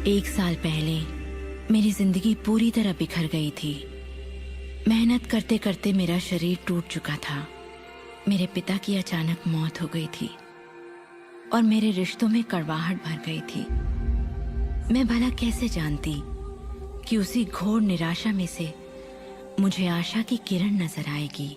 1 साल पहले मेरी जिंदगी पूरी तरह बिखर गई थी। मेहनत करते करते मेरा शरीर टूट चुका था। मेरे पिता की अचानक मौत हो गई थी और मेरे रिश्तों में कड़वाहट भर गई थी। मैं भला कैसे जानती कि उसी घोर निराशा में से मुझे आशा की किरण नजर आएगी।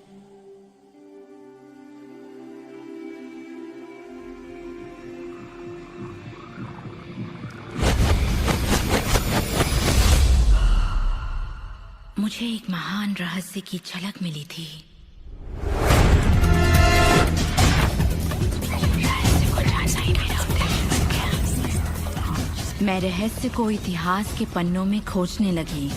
मुझे एक महान रहस्य की झलक मिली थी। मैं रहस्य को इतिहास के पन्नों में खोजने लगी।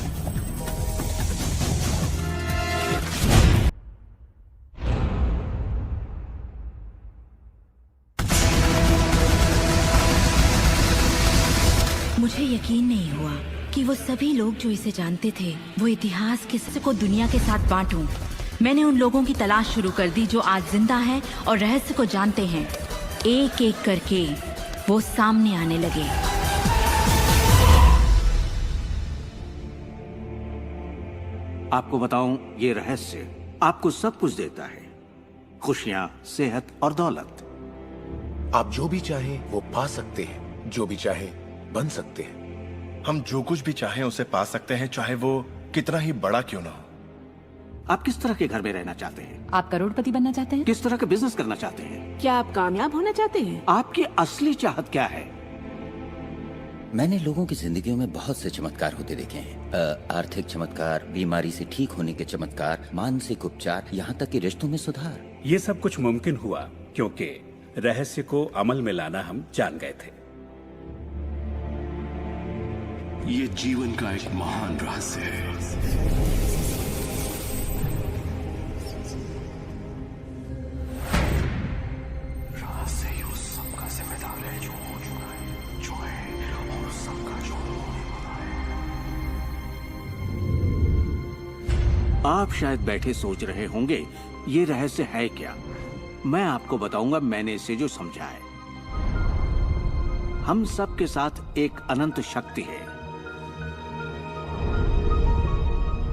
मुझे यकीन नहीं हुआ कि वो सभी लोग जो इसे जानते थे, वो इतिहास के रहस्य को दुनिया के साथ बांटूं। मैंने उन लोगों की तलाश शुरू कर दी जो आज जिंदा हैं और रहस्य को जानते हैं। एक एक करके वो सामने आने लगे। आपको बताऊं, ये रहस्य आपको सब कुछ देता है, खुशियां, सेहत और दौलत। आप जो भी चाहें वो पा सकते हैं, जो भी चाहे बन सकते हैं। हम जो कुछ भी चाहें उसे पा सकते हैं, चाहे वो कितना ही बड़ा क्यों ना हो। आप किस तरह के घर में रहना चाहते हैं? आप करोड़पति बनना चाहते हैं? किस तरह का बिजनेस करना चाहते हैं? क्या आप कामयाब होना चाहते हैं? आपकी असली चाहत क्या है? मैंने लोगों की जिंदगियों में बहुत से चमत्कार होते देखे हैं। आर्थिक चमत्कार, बीमारी से ठीक होने के चमत्कार, मानसिक उपचार, यहाँ तक कि रिश्तों में सुधार। ये सब कुछ मुमकिन हुआ क्योंकि रहस्य को अमल में लाना हम जान गए थे। ये जीवन का एक महान रहस्य है। रहस्य ही उस सब का जिम्मेदार है जो हो चुका है, जो है, और उस सब का जो होने वाला है। आप शायद बैठे सोच रहे होंगे, ये रहस्य है क्या? मैं आपको बताऊंगा मैंने इसे जो समझा है। हम सब के साथ एक अनंत शक्ति है।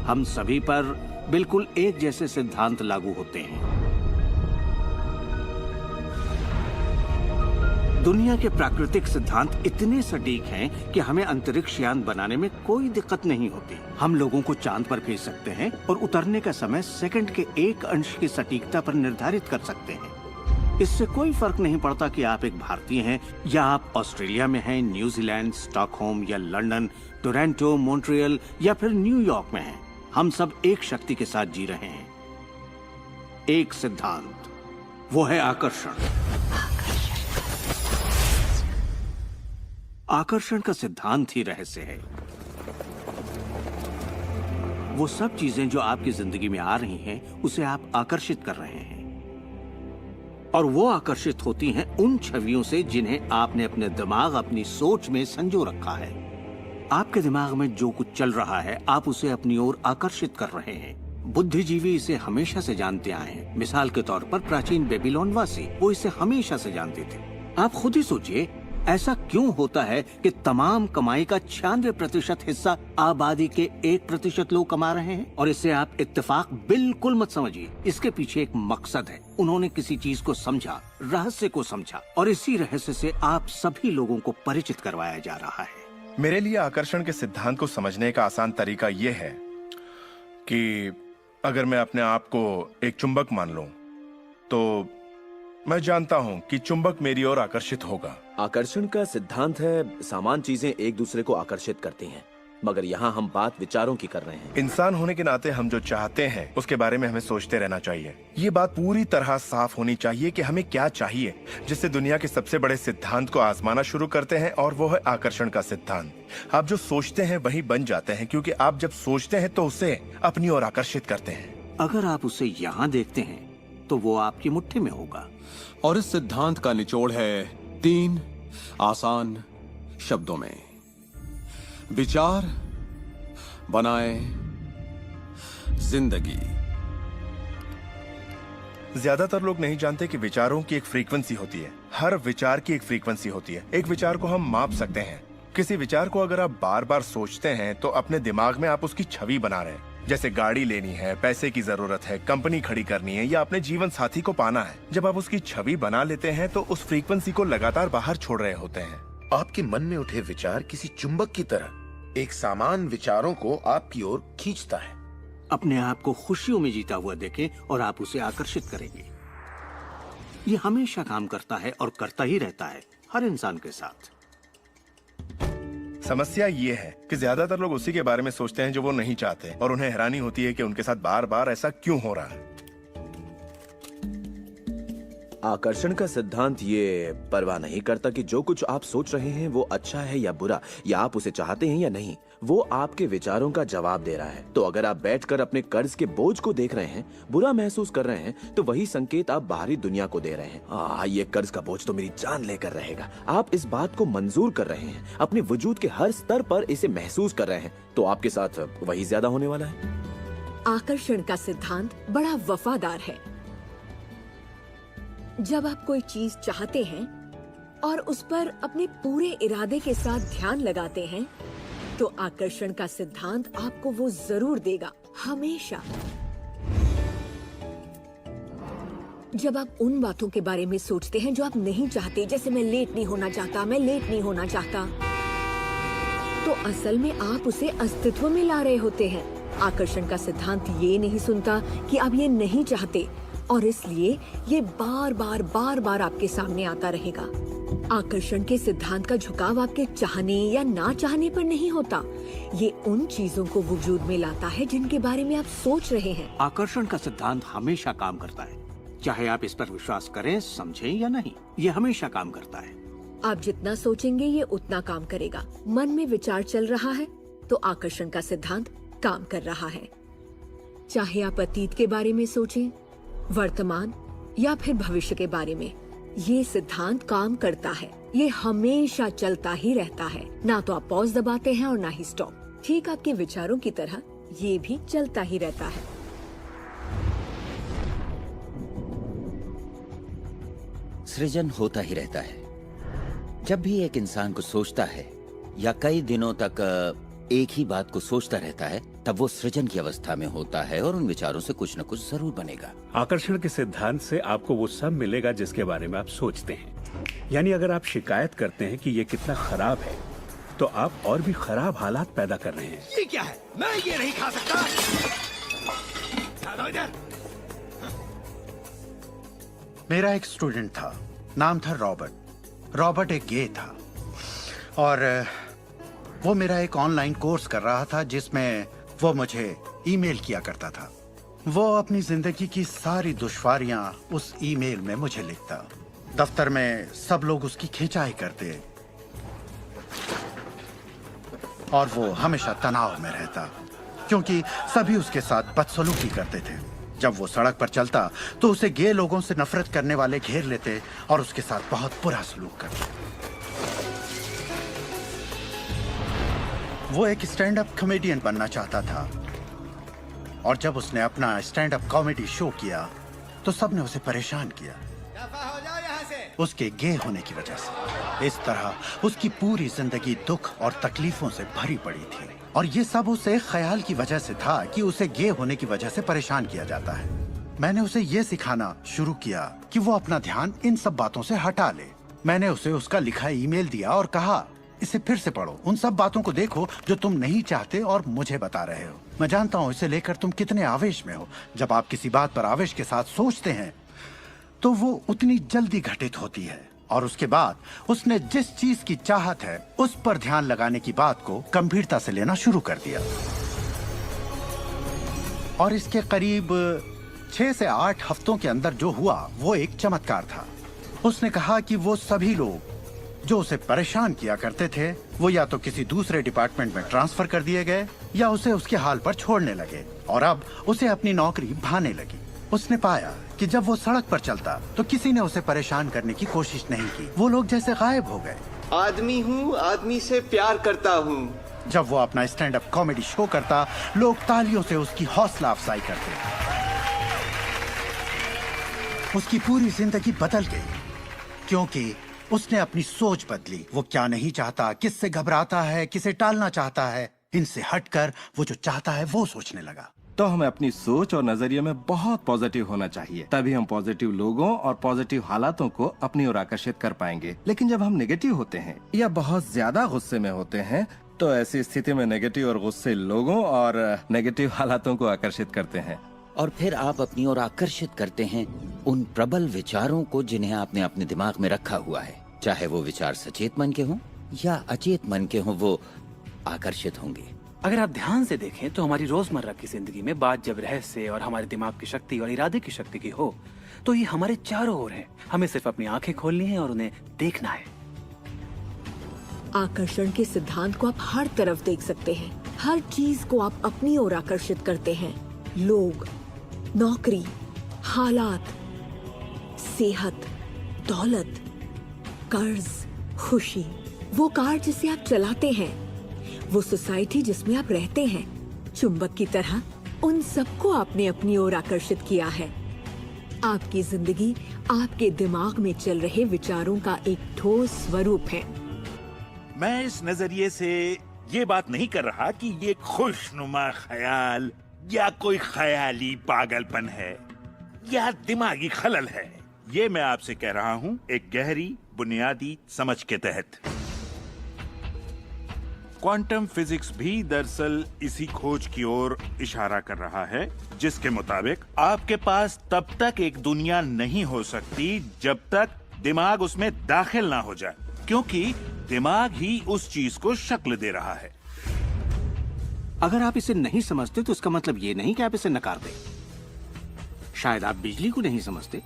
हम सभी पर बिल्कुल एक जैसे सिद्धांत लागू होते हैं। दुनिया के प्राकृतिक सिद्धांत इतने सटीक हैं कि हमें अंतरिक्ष यान बनाने में कोई दिक्कत नहीं होती। हम लोगों को चांद पर भेज सकते हैं और उतरने का समय सेकंड के 1 अंश की सटीकता पर निर्धारित कर सकते हैं। इससे कोई फर्क नहीं पड़ता कि आप एक भारतीय हैं या आप ऑस्ट्रेलिया में हैं, न्यूजीलैंड, स्टॉकहोम या लंदन, टोरंटो, मॉन्ट्रियल या फिर न्यूयॉर्क में हैं। हम सब एक शक्ति के साथ जी रहे हैं, एक सिद्धांत, वो है आकर्षण। आकर्षण का सिद्धांत ही रहस्य है। वो सब चीजें जो आपकी जिंदगी में आ रही हैं, उसे आप आकर्षित कर रहे हैं, और वो आकर्षित होती हैं उन छवियों से जिन्हें आपने अपने दिमाग, अपनी सोच में संजो रखा है। आपके दिमाग में जो कुछ चल रहा है, आप उसे अपनी ओर आकर्षित कर रहे हैं। बुद्धिजीवी इसे हमेशा से जानते आए हैं। मिसाल के तौर पर प्राचीन बेबीलोन वासी, वो इसे हमेशा से जानते थे। आप खुद ही सोचिए, ऐसा क्यों होता है कि तमाम कमाई का 96% हिस्सा आबादी के 1% लोग कमा रहे हैं? और इससे आप इत्तेफाक बिल्कुल मत समझिए, इसके पीछे एक मकसद है। उन्होंने किसी चीज को समझा, रहस्य को समझा, और इसी रहस्य से आप सभी लोगों को परिचित करवाया जा रहा है। मेरे लिए आकर्षण के सिद्धांत को समझने का आसान तरीका यह है कि अगर मैं अपने आप को एक चुंबक मान लूं, तो मैं जानता हूं कि चुंबक मेरी ओर आकर्षित होगा। आकर्षण का सिद्धांत है, सामान चीजें एक दूसरे को आकर्षित करती हैं, मगर यहाँ हम बात विचारों की कर रहे हैं। इंसान होने के नाते हम जो चाहते हैं उसके बारे में हमें सोचते रहना चाहिए। ये बात पूरी तरह साफ होनी चाहिए कि हमें क्या चाहिए, जिससे दुनिया के सबसे बड़े सिद्धांत को आजमाना शुरू करते हैं, और वो है आकर्षण का सिद्धांत। आप जो सोचते हैं वही बन जाते हैं, क्योंकि आप जब सोचते हैं तो उसे अपनी ओर आकर्षित करते हैं। अगर आप उसे यहाँ देखते हैं तो वो आपकी मुट्ठी में होगा। और इस सिद्धांत का निचोड़ है 3 आसान शब्दों में: विचार बनाए जिंदगी। ज्यादातर लोग नहीं जानते कि विचारों की एक फ्रीक्वेंसी होती है। हर विचार की एक फ्रीक्वेंसी होती है। एक विचार को हम माप सकते हैं। किसी विचार को अगर आप बार बार सोचते हैं तो अपने दिमाग में आप उसकी छवि बना रहे हैं। जैसे गाड़ी लेनी है, पैसे की जरूरत है, कंपनी खड़ी करनी है या अपने जीवन साथी को पाना है। जब आप उसकी छवि बना लेते हैं तो उस फ्रीक्वेंसी को लगातार बाहर छोड़ रहे होते हैं। आपके मन में उठे विचार किसी चुंबक की तरह एक सामान विचारों को आपकी ओर खींचता है। अपने आप को खुशियों में जीता हुआ देखें और आप उसे आकर्षित करेंगे। ये हमेशा काम करता है और करता ही रहता है, हर इंसान के साथ। समस्या ये है कि ज्यादातर लोग उसी के बारे में सोचते हैं जो वो नहीं चाहते, और उन्हें हैरानी होती है कि उनके साथ बार बार ऐसा क्यों हो रहा है। आकर्षण का सिद्धांत ये परवाह नहीं करता कि जो कुछ आप सोच रहे हैं वो अच्छा है या बुरा, या आप उसे चाहते हैं या नहीं। वो आपके विचारों का जवाब दे रहा है। तो अगर आप बैठकर अपने कर्ज के बोझ को देख रहे हैं, बुरा महसूस कर रहे हैं, तो वही संकेत आप बाहरी दुनिया को दे रहे हैं। ये कर्ज का बोझ तो मेरी जान लेकर रहेगा। आप इस बात को मंजूर कर रहे हैं, अपने वजूद के हर स्तर पर इसे महसूस कर रहे हैं, तो आपके साथ वही ज्यादा होने वाला है। आकर्षण का सिद्धांत बड़ा वफादार है। जब आप कोई चीज चाहते हैं और उस पर अपने पूरे इरादे के साथ ध्यान लगाते हैं, तो आकर्षण का सिद्धांत आपको वो जरूर देगा, हमेशा। जब आप उन बातों के बारे में सोचते हैं जो आप नहीं चाहते, जैसे मैं लेट नहीं होना चाहता, मैं लेट नहीं होना चाहता, तो असल में आप उसे अस्तित्व में ला रहे होते हैं। आकर्षण का सिद्धांत ये नहीं सुनता कि आप ये नहीं चाहते, और इसलिए ये बार बार आपके सामने आता रहेगा। आकर्षण के सिद्धांत का झुकाव आपके चाहने या ना चाहने पर नहीं होता। ये उन चीजों को वजूद में लाता है जिनके बारे में आप सोच रहे हैं। आकर्षण का सिद्धांत हमेशा काम करता है, चाहे आप इस पर विश्वास करें, समझें या नहीं। ये हमेशा काम करता है। आप जितना सोचेंगे ये उतना काम करेगा। मन में विचार चल रहा है तो आकर्षण का सिद्धांत काम कर रहा है। चाहे आप अतीत के बारे में सोचें, वर्तमान या फिर भविष्य के बारे में, ये सिद्धांत काम करता है। ये हमेशा चलता ही रहता है। ना तो आप पॉज दबाते हैं और ना ही स्टॉप। ठीक आपके विचारों की तरह ये भी चलता ही रहता है। सृजन होता ही रहता है। जब भी एक इंसान को सोचता है या कई दिनों तक एक ही बात को सोचता रहता है, तब वो सृजन की अवस्था में होता है और उन विचारों से कुछ न कुछ जरूर बनेगा। आकर्षण के सिद्धांत से आपको वो सब मिलेगा जिसके बारे में आप सोचते हैं। यानी अगर आप शिकायत करते हैं कि ये कितना खराब है, तो आप और भी खराब हालात पैदा कर रहे हैं। ये क्या है? मैं ये नहीं खा सकता। मेरा एक स्टूडेंट था, नाम था रॉबर्ट। रॉबर्ट एक गे था और वो मेरा एक ऑनलाइन कोर्स कर रहा था जिसमें वो मुझे ईमेल किया करता था। वो अपनी जिंदगी की सारी दुश्वारियां उस ईमेल में मुझे लिखता। दफ्तर में सब लोग उसकी खिंचाई करते और वो हमेशा तनाव में रहता क्योंकि सभी उसके साथ बदसलूकी करते थे। जब वो सड़क पर चलता तो उसे गे लोगों से नफरत करने वाले घेर लेते और उसके साथ बहुत बुरा सलूक करते। वो एक स्टैंड अप कॉमेडियन बनना चाहता था और जब उसने अपना स्टैंड अप कॉमेडी शो किया तो सबने उसे परेशान किया उसके गे होने की वजह से। इस तरह उसकी पूरी जिंदगी दुख और तकलीफों से भरी पड़ी थी और ये सब उसे ख्याल की वजह से था कि उसे गे होने की वजह से परेशान किया जाता है। मैंने उसे ये सिखाना शुरू किया कि वो अपना ध्यान इन सब बातों से हटा ले। मैंने उसे उसका लिखा ईमेल दिया और कहा, इसे फिर से पढ़ो, उन सब बातों को देखो जो तुम नहीं चाहते और मुझे बता रहे हो। मैं जानता हूँ इसे लेकर तुम कितने आवेश में हो। जब आप किसी बात पर आवेश के साथ सोचते हैं तो वो उतनी जल्दी घटित होती है। और उसके बाद उसने जिस चीज की चाहत है उस पर ध्यान लगाने की बात को गंभीरता से लेना शुरू कर दिया। और इसके करीब 6 से 8 हफ्तों के अंदर जो हुआ वो एक चमत्कार था। उसने कहा कि वो सभी लोग जो उसे परेशान किया करते थे वो या तो किसी दूसरे डिपार्टमेंट में ट्रांसफर कर दिए गए या उसे उसके हाल पर छोड़ने लगे और अब उसे अपनी नौकरी भाने लगी। उसने पाया कि जब वो सड़क पर चलता तो किसी ने उसे परेशान करने की कोशिश नहीं की। वो लोग जैसे गायब हो गए। आदमी हूँ, आदमी से प्यार करता हूँ। जब वो अपना स्टैंड अप कॉमेडी शो करता लोग तालियों से उसकी हौसला अफजाई करते। उसकी पूरी जिंदगी बदल गई क्योंकि उसने अपनी सोच बदली। वो क्या नहीं चाहता, किससे घबराता है, किसे टालना चाहता है, इनसे हटकर वो जो चाहता है वो सोचने लगा। तो हमें अपनी सोच और नजरिए में बहुत पॉजिटिव होना चाहिए, तभी हम पॉजिटिव लोगों और पॉजिटिव हालातों को अपनी ओर आकर्षित कर पाएंगे। लेकिन जब हम नेगेटिव होते हैं या बहुत ज्यादा गुस्से में होते हैं, तो ऐसी स्थिति में नेगेटिव और गुस्से लोगों और नेगेटिव हालातों को आकर्षित करते हैं। और फिर आप अपनी ओर आकर्षित करते हैं उन प्रबल विचारों को जिन्हें आपने अपने दिमाग में रखा हुआ है। चाहे वो विचार सचेत मन के हों या अचेत मन के हों, वो आकर्षित होंगे। अगर आप ध्यान से देखें तो हमारी रोजमर्रा की जिंदगी में बात जब रहस्य और हमारे दिमाग की शक्ति और इरादे की शक्ति की हो, तो ये हमारे चारों ओर है। हमें सिर्फ अपनी आंखें खोलनी है और उन्हें देखना है। आकर्षण के सिद्धांत को आप हर तरफ देख सकते हैं। हर चीज को आप अपनी ओर आकर्षित करते हैं। लोग, नौकरी, हालात, सेहत, दौलत, कर्ज, खुशी, वो कार जिसे आप चलाते हैं, वो सोसाइटी जिसमें आप रहते हैं, चुंबक की तरह उन सबको आपने अपनी ओर आकर्षित किया है। आपकी जिंदगी आपके दिमाग में चल रहे विचारों का एक ठोस स्वरूप है। मैं इस नजरिए से ये बात नहीं कर रहा कि ये खुशनुमा ख्याल या कोई ख्याली पागलपन है या दिमागी खलल है। ये मैं आपसे कह रहा हूँ एक गहरी बुनियादी समझ के तहत। क्वांटम फिजिक्स भी दरअसल इसी खोज की ओर इशारा कर रहा है, जिसके मुताबिक आपके पास तब तक एक दुनिया नहीं हो सकती जब तक दिमाग उसमें दाखिल ना हो जाए, क्योंकि दिमाग ही उस चीज को शक्ल दे रहा है। अगर आप इसे नहीं समझते तो इसका मतलब ये नहीं कि आप इसे नकार दें। शायद आप बिजली को नहीं समझते।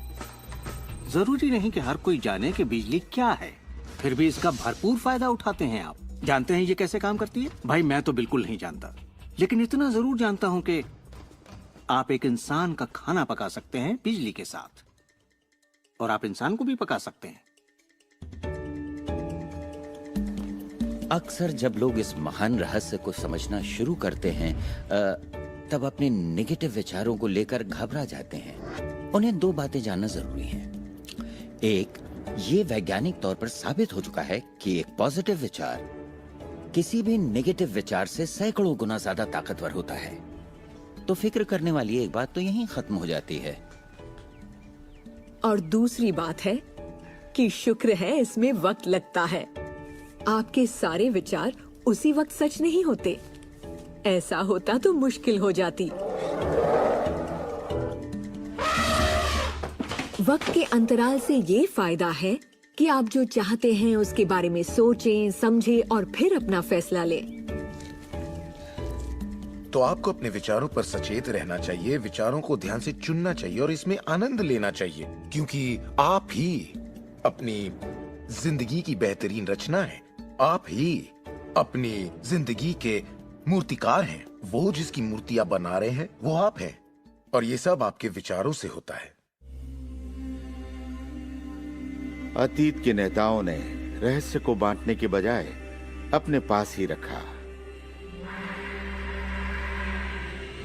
जरूरी नहीं कि हर कोई जाने कि बिजली क्या है, फिर भी इसका भरपूर फायदा उठाते हैं आप। जानते हैं ये कैसे काम करती है? भाई मैं तो बिल्कुल नहीं जानता, लेकिन इतना जरूर जानता हूं कि आप एक इंसान का खाना पका सकते हैं बिजली के साथ, और आप इंसान को भी पका सकते हैं। अक्सर जब लोग इस महान रहस्य को समझना शुरू करते हैं, तब अपने नेगेटिव विचारों को लेकर घबरा जाते हैं। उन्हें दो बातें जानना जरूरी हैं। एक, ये वैज्ञानिक तौर पर साबित हो चुका है कि एक पॉजिटिव विचार किसी भी नेगेटिव विचार से सैकड़ों गुना ज्यादा ताकतवर होता है। तो फिक्र करने वाली एक बात तो यहीं खत्म हो जाती है। और दूसरी बात है कि शुक्र है इसमें वक्त लगता है। आपके सारे विचार उसी वक्त सच नहीं होते। ऐसा होता तो मुश्किल हो जाती। वक्त के अंतराल से ये फायदा है कि आप जो चाहते हैं उसके बारे में सोचें, समझें और फिर अपना फैसला लें। तो आपको अपने विचारों पर सचेत रहना चाहिए, विचारों को ध्यान से चुनना चाहिए और इसमें आनंद लेना चाहिए, क्योंकि आप ही अपनी जिंदगी की बेहतरीन रचना है। आप ही अपनी जिंदगी के मूर्तिकार हैं। वो जिसकी मूर्तियां बना रहे हैं वो आप हैं, और ये सब आपके विचारों से होता है। अतीत के नेताओं ने रहस्य को बांटने के बजाय अपने पास ही रखा।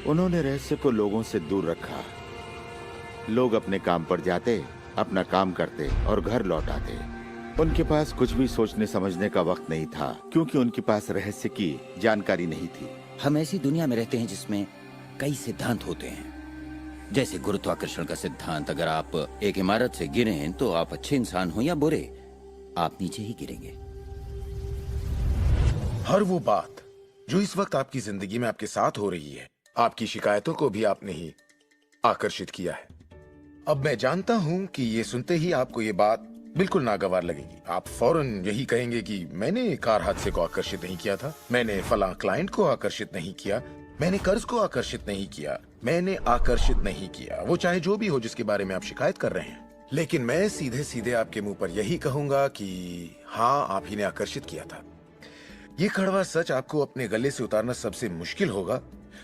उन्होंने रहस्य को लोगों से दूर रखा। लोग अपने काम पर जाते, अपना काम करते और घर लौट आते। उनके पास कुछ भी सोचने समझने का वक्त नहीं था, क्योंकि उनके पास रहस्य की जानकारी नहीं थी। हम ऐसी दुनिया में रहते हैं जिसमें कई सिद्धांत होते हैं, जैसे गुरुत्वाकर्षण का सिद्धांत। अगर आप एक इमारत से गिरें तो आप अच्छे इंसान हो या बुरे, आप नीचे ही गिरेंगे। हर वो बात जो इस वक्त आपकी जिंदगी में आपके साथ हो रही है, आपकी शिकायतों को भी आपने ही आकर्षित किया है। अब मैं जानता हूं कि ये सुनते ही आपको ये बात बिल्कुल नागवार लगेगी। आप फौरन यही कहेंगे कि मैंने कार हादसे को आकर्षित नहीं किया था, मैंने फलां क्लाइंट को आकर्षित नहीं किया, मैंने कर्ज को आकर्षित नहीं किया, मैंने आकर्षित नहीं किया, वो चाहे जो भी हो जिसके बारे में आप शिकायत कर रहे हैं। लेकिन मैं सीधे सीधे आपके मुंह पर यही कहूंगा कि हाँ, आप ही ने आकर्षित किया था। ये कड़वा सच आपको अपने गले से उतारना सबसे मुश्किल होगा,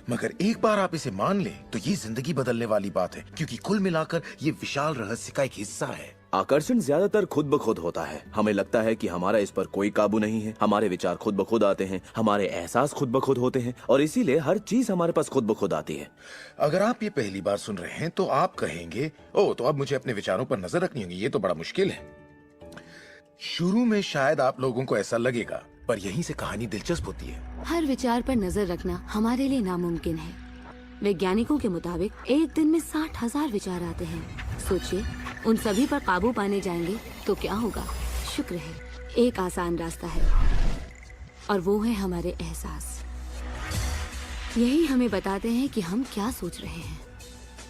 मगर एक बार आप इसे मान लें तो ये जिंदगी बदलने वाली बात है, क्योंकि कुल मिलाकर ये विशाल रहस्य का एक हिस्सा है। आकर्षण ज्यादातर खुद ब खुद होता है। हमें लगता है कि हमारा इस पर कोई काबू नहीं है। हमारे विचार खुद ब खुद आते हैं, हमारे एहसास खुद ब खुद होते हैं, और इसीलिए हर चीज हमारे पास खुद ब खुद आती है। अगर आप ये पहली बार सुन रहे हैं तो आप कहेंगे, ओह, तो अब मुझे अपने विचारों पर नजर रखनी होगी, ये तो बड़ा मुश्किल है। शुरू में शायद आप लोगों को ऐसा लगेगा, पर यहीं से कहानी दिलचस्प होती है। हर विचार पर नजर रखना हमारे लिए नामुमकिन है। वैज्ञानिकों के मुताबिक एक दिन में 60,000 विचार आते हैं। सोचिए, उन सभी पर काबू पाने जाएंगे तो क्या होगा? शुक्र है, एक आसान रास्ता है, और वो है हमारे एहसास। यही हमें बताते हैं कि हम क्या सोच रहे हैं।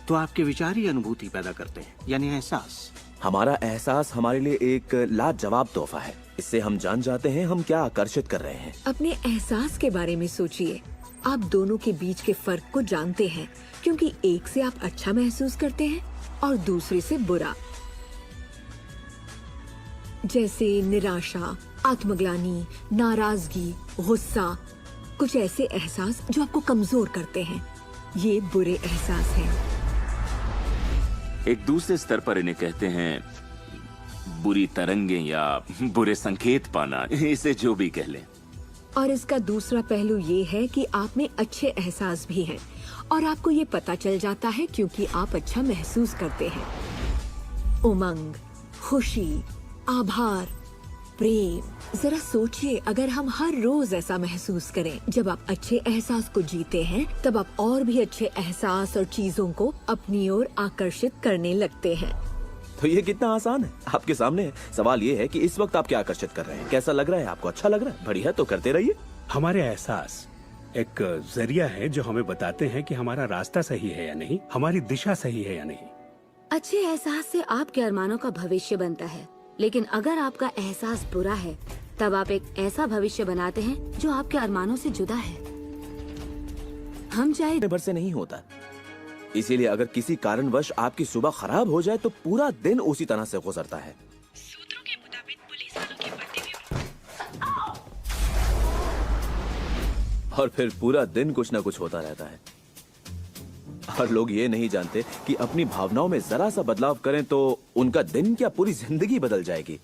तो आपके विचार ही अनुभूति पैदा करते हैं, यानी एहसास। हमारा एहसास हमारे लिए एक लाजवाब तोहफा है। इससे हम जान जाते हैं हम क्या आकर्षित कर रहे हैं। अपने एहसास के बारे में सोचिए। आप दोनों के बीच के फर्क को जानते हैं, क्योंकि एक से आप अच्छा महसूस करते हैं और दूसरे से बुरा। जैसे निराशा, आत्मग्लानि, नाराजगी, गुस्सा, कुछ ऐसे एहसास जो आपको कमजोर करते हैं। ये बुरे एहसास हैं। एक दूसरे स्तर पर इन्हें कहते हैं बुरी तरंगें या बुरे संकेत पाना, इसे जो भी कह लें। और इसका दूसरा पहलू ये है कि आप में अच्छे एहसास भी हैं, और आपको ये पता चल जाता है क्योंकि आप अच्छा महसूस करते हैं। उमंग, खुशी, आभार, प्रेम। जरा सोचिए, अगर हम हर रोज ऐसा महसूस करें। जब आप अच्छे एहसास को जीते हैं, तब आप और भी अच्छे एहसास और चीजों को अपनी ओर आकर्षित करने लगते हैं। तो ये कितना आसान है, आपके सामने है। सवाल ये है कि इस वक्त आप क्या आकर्षित कर रहे हैं। कैसा लग रहा है आपको? अच्छा लग रहा है? बढ़िया, तो करते रहिए। हमारे एहसास एक जरिया है जो हमें बताते हैं कि हमारा रास्ता सही है या नहीं, हमारी दिशा सही है या नहीं। अच्छे एहसास से आपके अरमानों का भविष्य बनता है, लेकिन अगर आपका एहसास बुरा है, तब आप एक ऐसा भविष्य बनाते हैं जो आपके अरमानों से जुदा है। हम चाहे भर से नहीं होता, इसीलिए अगर किसी कारणवश आपकी सुबह खराब हो जाए तो पूरा दिन उसी तरह से गुजरता है। सूत्रों के मुताबिक पुलिस वालों के पति और फिर पूरा दिन कुछ न कुछ होता रहता है। और लोग ये नहीं जानते कि अपनी भावनाओं में जरा सा बदलाव करें तो उनका दिन क्या पूरी जिंदगी बदल जाएगी।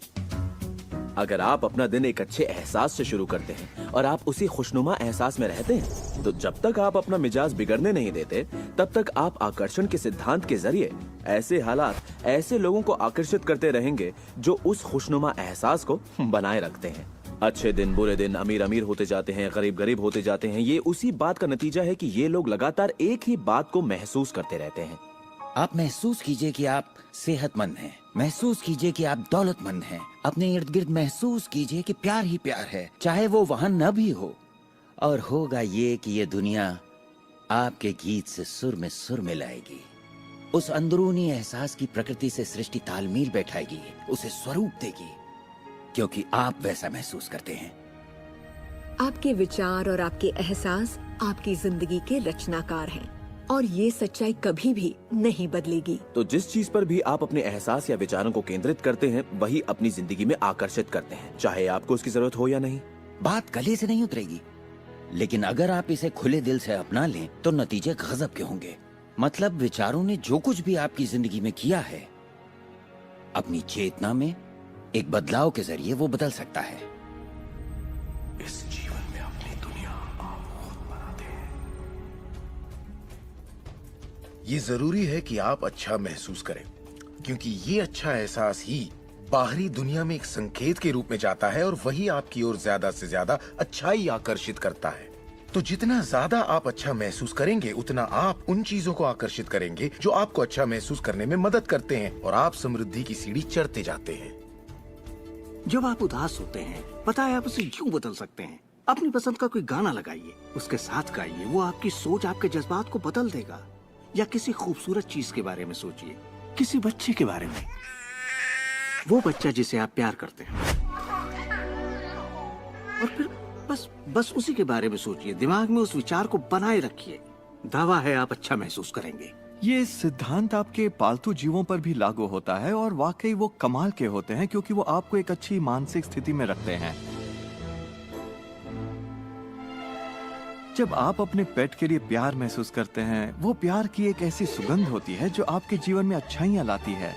अगर आप अपना दिन एक अच्छे एहसास से शुरू करते हैं और आप उसी खुशनुमा एहसास में रहते हैं, तो जब तक आप अपना मिजाज बिगड़ने नहीं देते, तब तक आप आकर्षण के सिद्धांत के जरिए ऐसे हालात, ऐसे लोगों को आकर्षित करते रहेंगे जो उस खुशनुमा एहसास को बनाए रखते हैं। अच्छे दिन, बुरे दिन, अमीर अमीर होते जाते हैं, गरीब गरीब होते जाते हैं। ये उसी बात का नतीजा है कि ये लोग लगातार एक ही बात को महसूस करते रहते हैं। आप महसूस कीजिए कि आप सेहतमंद हैं, महसूस कीजिए कि आप दौलतमंद हैं, अपने इर्द गिर्द महसूस कीजिए कि प्यार ही प्यार है, चाहे वो वहाँ न भी हो। और होगा ये कि ये दुनिया आपके गीत से सुर में सुर मिलाएगी। उस अंदरूनी एहसास की प्रकृति से सृष्टि तालमेल बैठाएगी, उसे स्वरूप देगी, क्योंकि आप वैसा महसूस करते हैं। आपके विचार और आपके एहसास आपकी जिंदगी के रचनाकार हैं, और ये सच्चाई कभी भी नहीं बदलेगी। तो जिस चीज पर भी आप अपने एहसास या विचारों को केंद्रित करते हैं, वही अपनी जिंदगी में आकर्षित करते हैं, चाहे आपको उसकी जरूरत हो या नहीं। बात गले से नहीं उतरेगी, लेकिन अगर आप इसे खुले दिल से अपना लें तो नतीजे गजब के होंगे। मतलब विचारों ने जो कुछ भी आपकी जिंदगी में किया है, अपनी चेतना में एक बदलाव के जरिए वो बदल सकता है। इस जीवन में अपनी दुनिया आप खुद बनाते हैं। ये जरूरी है कि आप अच्छा महसूस करें, क्योंकि ये अच्छा एहसास ही बाहरी दुनिया में एक संकेत के रूप में जाता है, और वही आपकी ओर ज्यादा से ज्यादा अच्छाई आकर्षित करता है। तो जितना ज्यादा आप अच्छा महसूस करेंगे, उतना आप उन चीजों को आकर्षित करेंगे जो आपको अच्छा महसूस करने में मदद करते हैं, और आप समृद्धि की सीढ़ी चढ़ते जाते हैं। जब आप उदास होते हैं, पता है आप उसे क्यों बदल सकते हैं। अपनी पसंद का कोई गाना लगाइए, उसके साथ गाइए, वो आपकी सोच, आपके जज्बात को बदल देगा। या किसी खूबसूरत चीज के बारे में सोचिए, किसी बच्चे के बारे में, वो बच्चा जिसे आप प्यार करते हैं, और फिर बस उसी के बारे में सोचिए। दिमाग में उस विचार को बनाए रखिए। दावा है आप अच्छा महसूस करेंगे। ये सिद्धांत आपके पालतू जीवों पर भी लागू होता है, और वाकई वो कमाल के होते हैं, क्योंकि वो आपको एक अच्छी मानसिक स्थिति में रखते हैं। जब आप अपने पेट के लिए प्यार महसूस करते हैं, वो प्यार की एक ऐसी सुगंध होती है जो आपके जीवन में अच्छाइयाँ लाती है।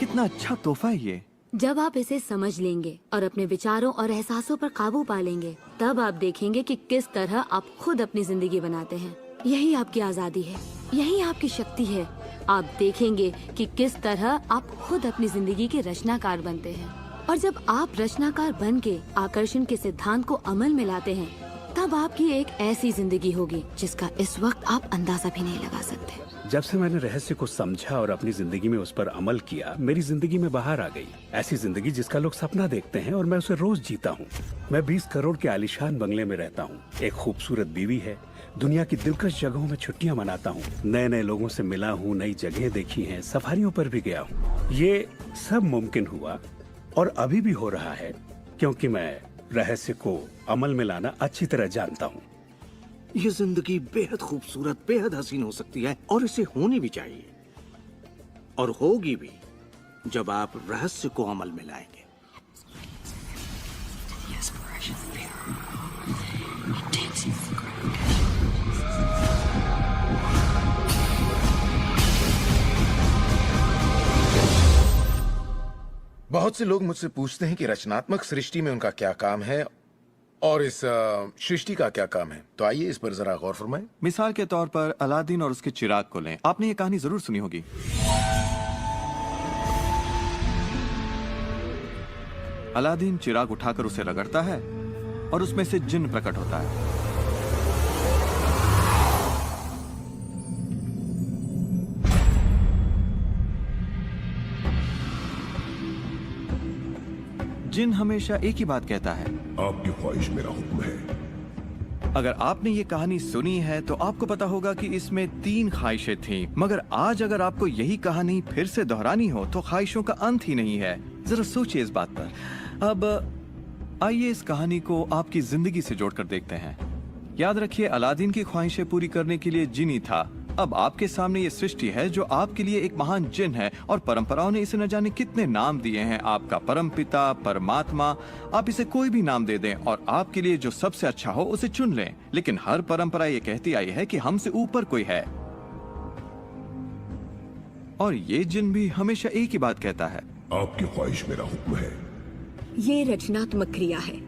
कितना अच्छा तोहफा है ये। जब आप इसे समझ लेंगे और अपने विचारों और एहसासों पर काबू पा लेंगे, तब आप देखेंगे कि किस तरह आप खुद अपनी जिंदगी बनाते हैं। यही आपकी आजादी है, यही आपकी शक्ति है, आप देखेंगे कि किस तरह आप खुद अपनी जिंदगी के रचनाकार बनते हैं। और जब आप रचनाकार बन के आकर्षण के सिद्धांत को अमल में लाते हैं, तब आपकी एक ऐसी जिंदगी होगी जिसका इस वक्त आप अंदाजा भी नहीं लगा सकते। जब से मैंने रहस्य को समझा और अपनी जिंदगी में उस पर अमल किया, मेरी जिंदगी में बाहर आ गई ऐसी जिंदगी जिसका लोग सपना देखते हैं और मैं उसे रोज जीता हूँ। मैं 20 करोड़ के आलीशान बंगले में रहता हूँ, एक खूबसूरत बीवी है, दुनिया की दिलकश जगहों में छुट्टियां मनाता हूँ, नए नए लोगों से मिला हूँ, नई जगह देखी हैं, सफारियों पर भी गया हूँ। ये सब मुमकिन हुआ और अभी भी हो रहा है क्योंकि मैं रहस्य को अमल में लाना अच्छी तरह जानता हूँ। ये जिंदगी बेहद खूबसूरत, बेहद हसीन हो सकती है और इसे होनी भी चाहिए और होगी भी जब आप रहस्य को अमल में लाएंगे। बहुत से लोग मुझसे पूछते हैं कि रचनात्मक सृष्टि में उनका क्या काम है और इस सृष्टि का क्या काम है। तो आइए इस पर जरा गौर फरमाएं। मिसाल के तौर पर अलादीन और उसके चिराग को लें। आपने ये कहानी जरूर सुनी होगी। अलादीन चिराग उठाकर उसे रगड़ता है और उसमें से जिन्न प्रकट होता है। जिन हमेशा एक ही बात कहता है, आपकी ख्वाहिश मेरा हुक्म है। अगर आपने ये कहानी सुनी है तो आपको पता होगा कि इसमें 3 ख्वाहिशें थीं, मगर आज अगर आपको यही कहानी फिर से दोहरानी हो तो ख्वाहिशों का अंत ही नहीं है। जरा सोचिए इस बात पर। अब आइए इस कहानी को आपकी जिंदगी से जोड़कर देखते हैं। याद रखिए, अलादीन की ख्वाहिशें पूरी करने के लिए जिनी था। अब आपके सामने ये सृष्टि है जो आपके लिए एक महान जिन है और परंपराओं ने इसे न जाने कितने नाम दिए हैं। आपका परमपिता, परमात्मा, आप इसे कोई भी नाम दे दें और आपके लिए जो सबसे अच्छा हो उसे चुन लें। लेकिन हर परंपरा ये कहती आई है कि हमसे ऊपर कोई है और ये जिन भी हमेशा एक ही बात कहता है, आपकी ख्वाहिश मेरा हुक्म है। ये रचनात्मक क्रिया है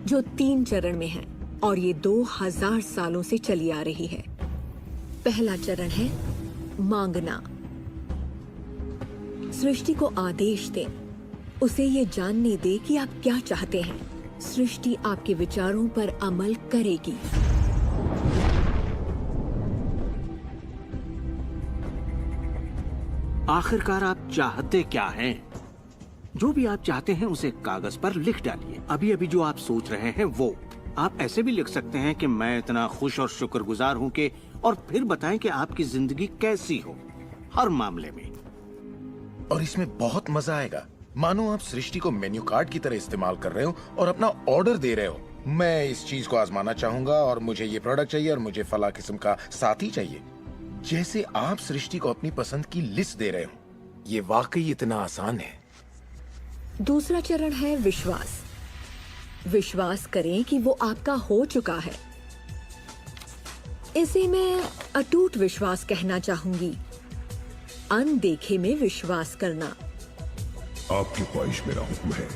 जो 3 चरण में है और ये 2000 सालों से चली आ रही है। पहला चरण है मांगना। सृष्टि को आदेश दें, उसे ये जानने दे कि आप क्या चाहते हैं। सृष्टि आपके विचारों पर अमल करेगी। आखिरकार आप चाहते क्या हैं? जो भी आप चाहते हैं उसे कागज पर लिख डालिए। अभी अभी जो आप सोच रहे हैं वो आप ऐसे भी लिख सकते हैं कि मैं इतना खुश और शुक्रगुजार हूं कि, और फिर बताएं कि आपकी जिंदगी कैसी हो हर मामले में। और इसमें बहुत मजा आएगा। मानो आप सृष्टि को मेन्यू कार्ड की तरह इस्तेमाल कर रहे हो और अपना ऑर्डर दे रहे हो। मैं इस चीज को आजमाना चाहूंगा और मुझे ये प्रोडक्ट चाहिए और मुझे फला किस्म का साथी चाहिए। जैसे आप सृष्टि को अपनी पसंद की लिस्ट दे रहे हो। ये वाकई इतना आसान है। दूसरा चरण है विश्वास। विश्वास करें कि वो आपका हो चुका है। इसे मैं अटूट विश्वास कहना चाहूंगी। अनदेखे में विश्वास करना। आपकी ख्वाहिश मेरा हुक्म है।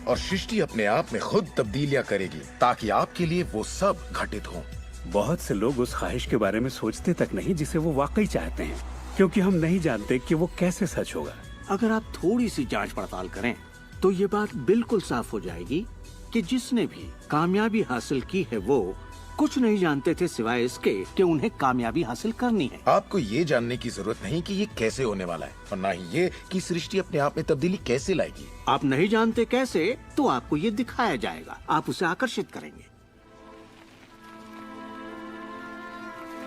और सृष्टि अपने आप में खुद तब्दीलियां करेगी ताकि आपके लिए वो सब घटित हो। बहुत से लोग उस ख्वाहिश के बारे में सोचते तक नहीं जिसे वो वाकई चाहते हैं, क्योंकि हम नहीं जानते कि वो कैसे सच होगा। अगर आप थोड़ी सी जांच पड़ताल करें तो ये बात बिल्कुल साफ हो जाएगी कि जिसने भी कामयाबी हासिल की है वो कुछ नहीं जानते थे सिवाय इसके कि उन्हें कामयाबी हासिल करनी है। आपको ये जानने की जरूरत नहीं कि ये कैसे होने वाला है और ना ही ये कि सृष्टि अपने आप में तब्दीली कैसे लाएगी। आप नहीं जानते कैसे, तो आपको ये दिखाया जाएगा। आप उसे आकर्षित करेंगे।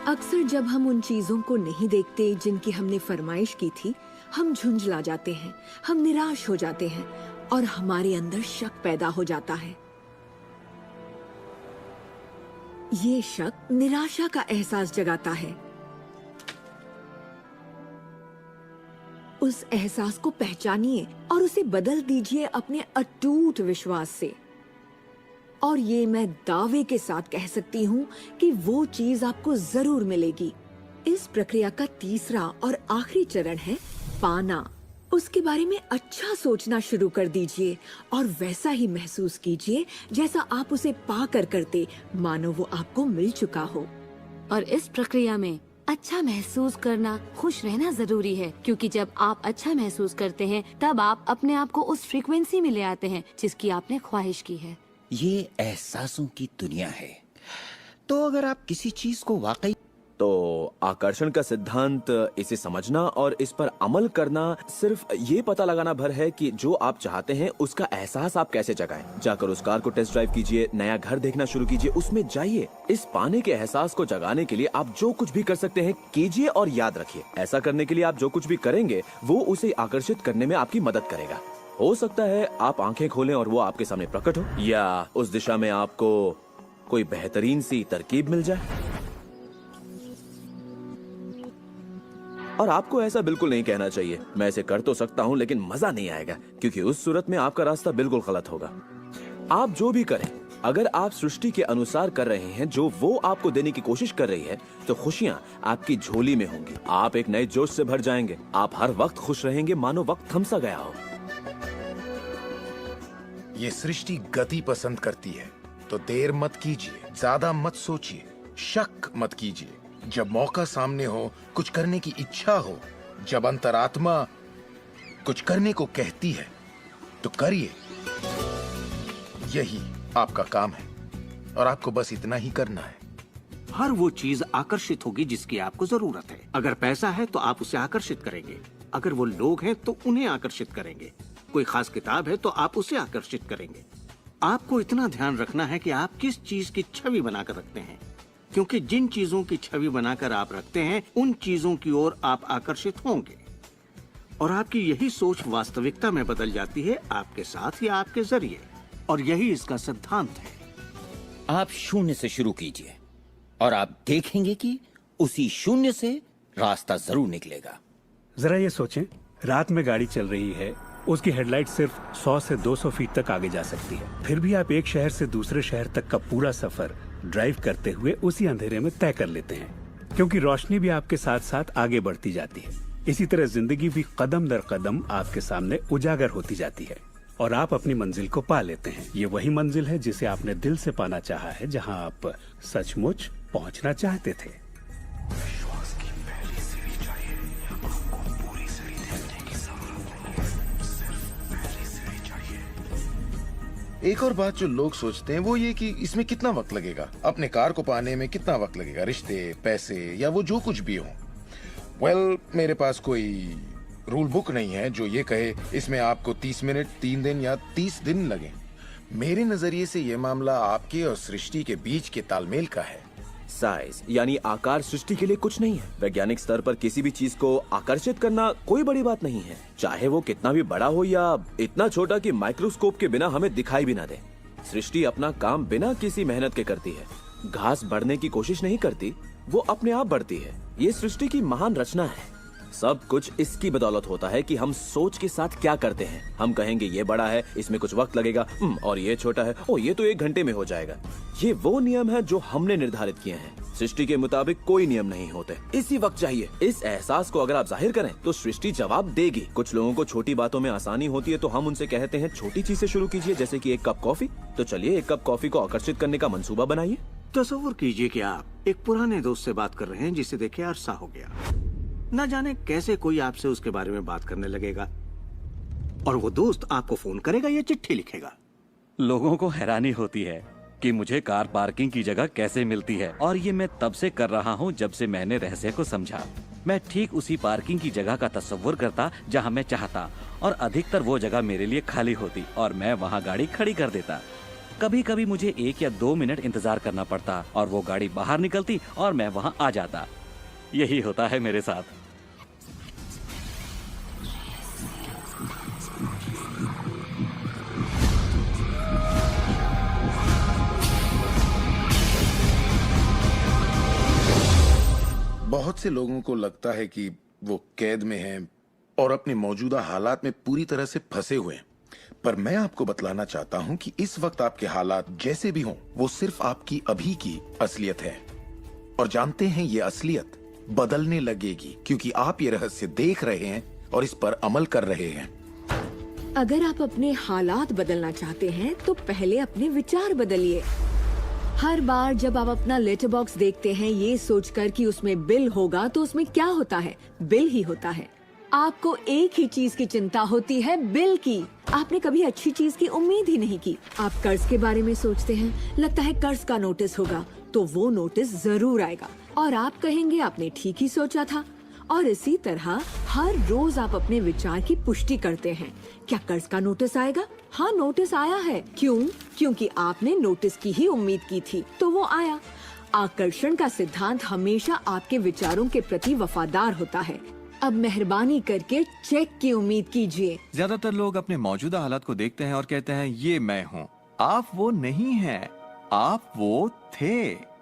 अक्सर जब हम उन चीजों को नहीं देखते जिनकी हमने फरमाइश की थी, हम झुंझला जाते हैं, हम निराश हो जाते हैं और हमारे अंदर शक पैदा हो जाता है। ये शक निराशा का एहसास जगाता है। उस एहसास को पहचानिए और उसे बदल दीजिए अपने अटूट विश्वास से। और ये मैं दावे के साथ कह सकती हूँ कि वो चीज आपको जरूर मिलेगी। इस प्रक्रिया का तीसरा और आखिरी चरण है पाना। उसके बारे में अच्छा सोचना शुरू कर दीजिए और वैसा ही महसूस कीजिए जैसा आप उसे पा कर करते, मानो वो आपको मिल चुका हो। और इस प्रक्रिया में अच्छा महसूस करना, खुश रहना जरूरी है, क्योंकि जब आप अच्छा महसूस करते हैं तब आप अपने आप को उस फ्रीक्वेंसी में ले आते हैं जिसकी आपने ख्वाहिश की है। ये एहसासों की दुनिया है। तो अगर आप किसी चीज को वाकई तो आकर्षण का सिद्धांत, इसे समझना और इस पर अमल करना सिर्फ ये पता लगाना भर है कि जो आप चाहते हैं उसका एहसास आप कैसे जगाएं। जाकर उस कार को टेस्ट ड्राइव कीजिए, नया घर देखना शुरू कीजिए, उसमें जाइए। इस पाने के एहसास को जगाने के लिए आप जो कुछ भी कर सकते हैं कीजिए, और याद रखिए ऐसा करने के लिए आप जो कुछ भी करेंगे वो उसे आकर्षित करने में आपकी मदद करेगा। हो सकता है आप आंखें खोलें और वो आपके सामने प्रकट हो, या उस दिशा में आपको कोई बेहतरीन सी तरकीब मिल जाए। और आपको ऐसा बिल्कुल नहीं कहना चाहिए, मैं इसे कर तो सकता हूं लेकिन मजा नहीं आएगा, क्योंकि उस सूरत में आपका रास्ता बिल्कुल गलत होगा। आप जो भी करें, अगर आप सृष्टि के अनुसार कर रहे हैं जो वो आपको देने की कोशिश कर रही है, तो खुशियां आपकी झोली में होंगी। आप एक नए जोश से भर जाएंगे। आप हर वक्त खुश रहेंगे मानो वक्त थम सा गया हो। ये सृष्टि गति पसंद करती है, तो देर मत कीजिए, ज्यादा मत सोचिए, शक मत कीजिए। जब मौका सामने हो, कुछ करने की इच्छा हो, जब अंतरात्मा कुछ करने को कहती है, तो करिए। यही आपका काम है और आपको बस इतना ही करना है। हर वो चीज आकर्षित होगी जिसकी आपको जरूरत है। अगर पैसा है तो आप उसे आकर्षित करेंगे, अगर वो लोग हैं तो उन्हें आकर्षित करेंगे, कोई खास किताब है तो आप उसे आकर्षित करेंगे। आपको इतना ध्यान रखना है कि आप किस चीज की छवि बनाकर रखते हैं, क्योंकि जिन चीजों की छवि बनाकर आप रखते हैं उन चीजों की ओर आप आकर्षित होंगे, और आपकी यही सोच वास्तविकता में बदल जाती है, आपके साथ या आपके जरिए। और यही इसका सिद्धांत है। आप शून्य से शुरू कीजिए और आप देखेंगे कि उसी शून्य से रास्ता जरूर निकलेगा। जरा ये सोचें, रात में गाड़ी चल रही है, उसकी हेडलाइट सिर्फ 100 से 200 फीट तक आगे जा सकती है, फिर भी आप एक शहर से दूसरे शहर तक का पूरा सफर ड्राइव करते हुए उसी अंधेरे में तय कर लेते हैं, क्योंकि रोशनी भी आपके साथ साथ आगे बढ़ती जाती है। इसी तरह जिंदगी भी कदम दर कदम आपके सामने उजागर होती जाती है और आप अपनी मंजिल को पा लेते हैं। ये वही मंजिल है जिसे आपने दिल से पाना चाहा है, जहां आप सचमुच पहुंचना चाहते थे। विश्वास की पहली सीढ़ी चाहिए, आपको पूरी सीढ़ी देखने की जरूरत नहीं है, सिर्फ पहली सीढ़ी चाहिए। एक और बात जो लोग सोचते हैं वो ये कि इसमें कितना वक्त लगेगा, अपने कार को पाने में कितना वक्त लगेगा, रिश्ते, पैसे या वो जो कुछ भी हो। वेल, मेरे पास कोई रूल बुक नहीं है जो ये कहे इसमें आपको 30 मिनट, 3 दिन या 30 दिन लगे। मेरे नजरिए से ये मामला आपके और सृष्टि के बीच के तालमेल का है। साइज यानी आकार सृष्टि के लिए कुछ नहीं है। वैज्ञानिक स्तर पर किसी भी चीज को आकर्षित करना कोई बड़ी बात नहीं है, चाहे वो कितना भी बड़ा हो या इतना छोटा कि माइक्रोस्कोप के बिना हमें दिखाई भी ना दे। सृष्टि अपना काम बिना किसी मेहनत के करती है। घास बढ़ने की कोशिश नहीं करती, वो अपने आप बढ़ती है। ये सृष्टि की महान रचना है। सब कुछ इसकी बदौलत होता है कि हम सोच के साथ क्या करते हैं। हम कहेंगे ये बड़ा है, इसमें कुछ वक्त लगेगा, और ये छोटा है, ओ ये तो 1 घंटे में हो जाएगा। ये वो नियम है जो हमने निर्धारित किए हैं। सृष्टि के मुताबिक कोई नियम नहीं होते, इसी वक्त चाहिए। इस एहसास को अगर आप जाहिर करें तो सृष्टि जवाब देगी। कुछ लोगों को छोटी बातों में आसानी होती है, तो हम उनसे कहते हैं छोटी चीज से शुरू कीजिए, जैसे कि 1 कप कॉफी। तो चलिए 1 कप कॉफी को आकर्षित करने का मंसूबा बनाइए। तस्वीर कीजिए कि आप एक पुराने दोस्त से बात कर रहे हैं जिसे देखे अरसा हो गया। न जाने कैसे कोई आपसे उसके बारे में बात करने लगेगा, और वो दोस्त आपको फोन करेगा या चिट्ठी लिखेगा। लोगों को हैरानी होती है कि मुझे कार पार्किंग की जगह कैसे मिलती है, और ये मैं तब से कर रहा हूँ जब से मैंने रहस्य को समझा। मैं ठीक उसी पार्किंग की जगह का तस्वुर करता जहाँ मैं चाहता, और अधिकतर वो जगह मेरे लिए खाली होती और मैं वहाँ गाड़ी खड़ी कर देता। कभी कभी मुझे 1 या 2 मिनट इंतजार करना पड़ता और वो गाड़ी बाहर निकलती और मैं वहाँ आ जाता। यही होता है मेरे साथ। बहुत से लोगों को लगता है कि वो कैद में हैं और अपने मौजूदा हालात में पूरी तरह से फंसे हुए हैं, पर मैं आपको बतलाना चाहता हूं कि इस वक्त आपके हालात जैसे भी हों, वो सिर्फ आपकी अभी की असलियत है। और जानते हैं ये असलियत बदलने लगेगी, क्योंकि आप ये रहस्य देख रहे हैं और इस पर अमल कर रहे हैं। अगर आप अपने हालात बदलना चाहते हैं तो पहले अपने विचार बदलिए। हर बार जब आप अपना लेटर बॉक्स देखते हैं ये सोचकर कि उसमें बिल होगा, तो उसमें क्या होता है? बिल ही होता है। आपको एक ही चीज की चिंता होती है, बिल की। आपने कभी अच्छी चीज की उम्मीद ही नहीं की। आप कर्ज के बारे में सोचते हैं, लगता है कर्ज का नोटिस होगा, तो वो नोटिस जरूर आएगा और आप कहेंगे आपने ठीक ही सोचा था। और इसी तरह हर रोज आप अपने विचार की पुष्टि करते हैं। क्या कर्ज का नोटिस आएगा? हाँ, नोटिस आया है। क्यों? क्योंकि आपने नोटिस की ही उम्मीद की थी, तो वो आया। आकर्षण का सिद्धांत हमेशा आपके विचारों के प्रति वफादार होता है। अब मेहरबानी करके चेक की उम्मीद कीजिए। ज्यादातर लोग अपने मौजूदा हालात को देखते हैं और कहते हैं ये मैं हूँ। आप वो नहीं हैं, आप वो थे।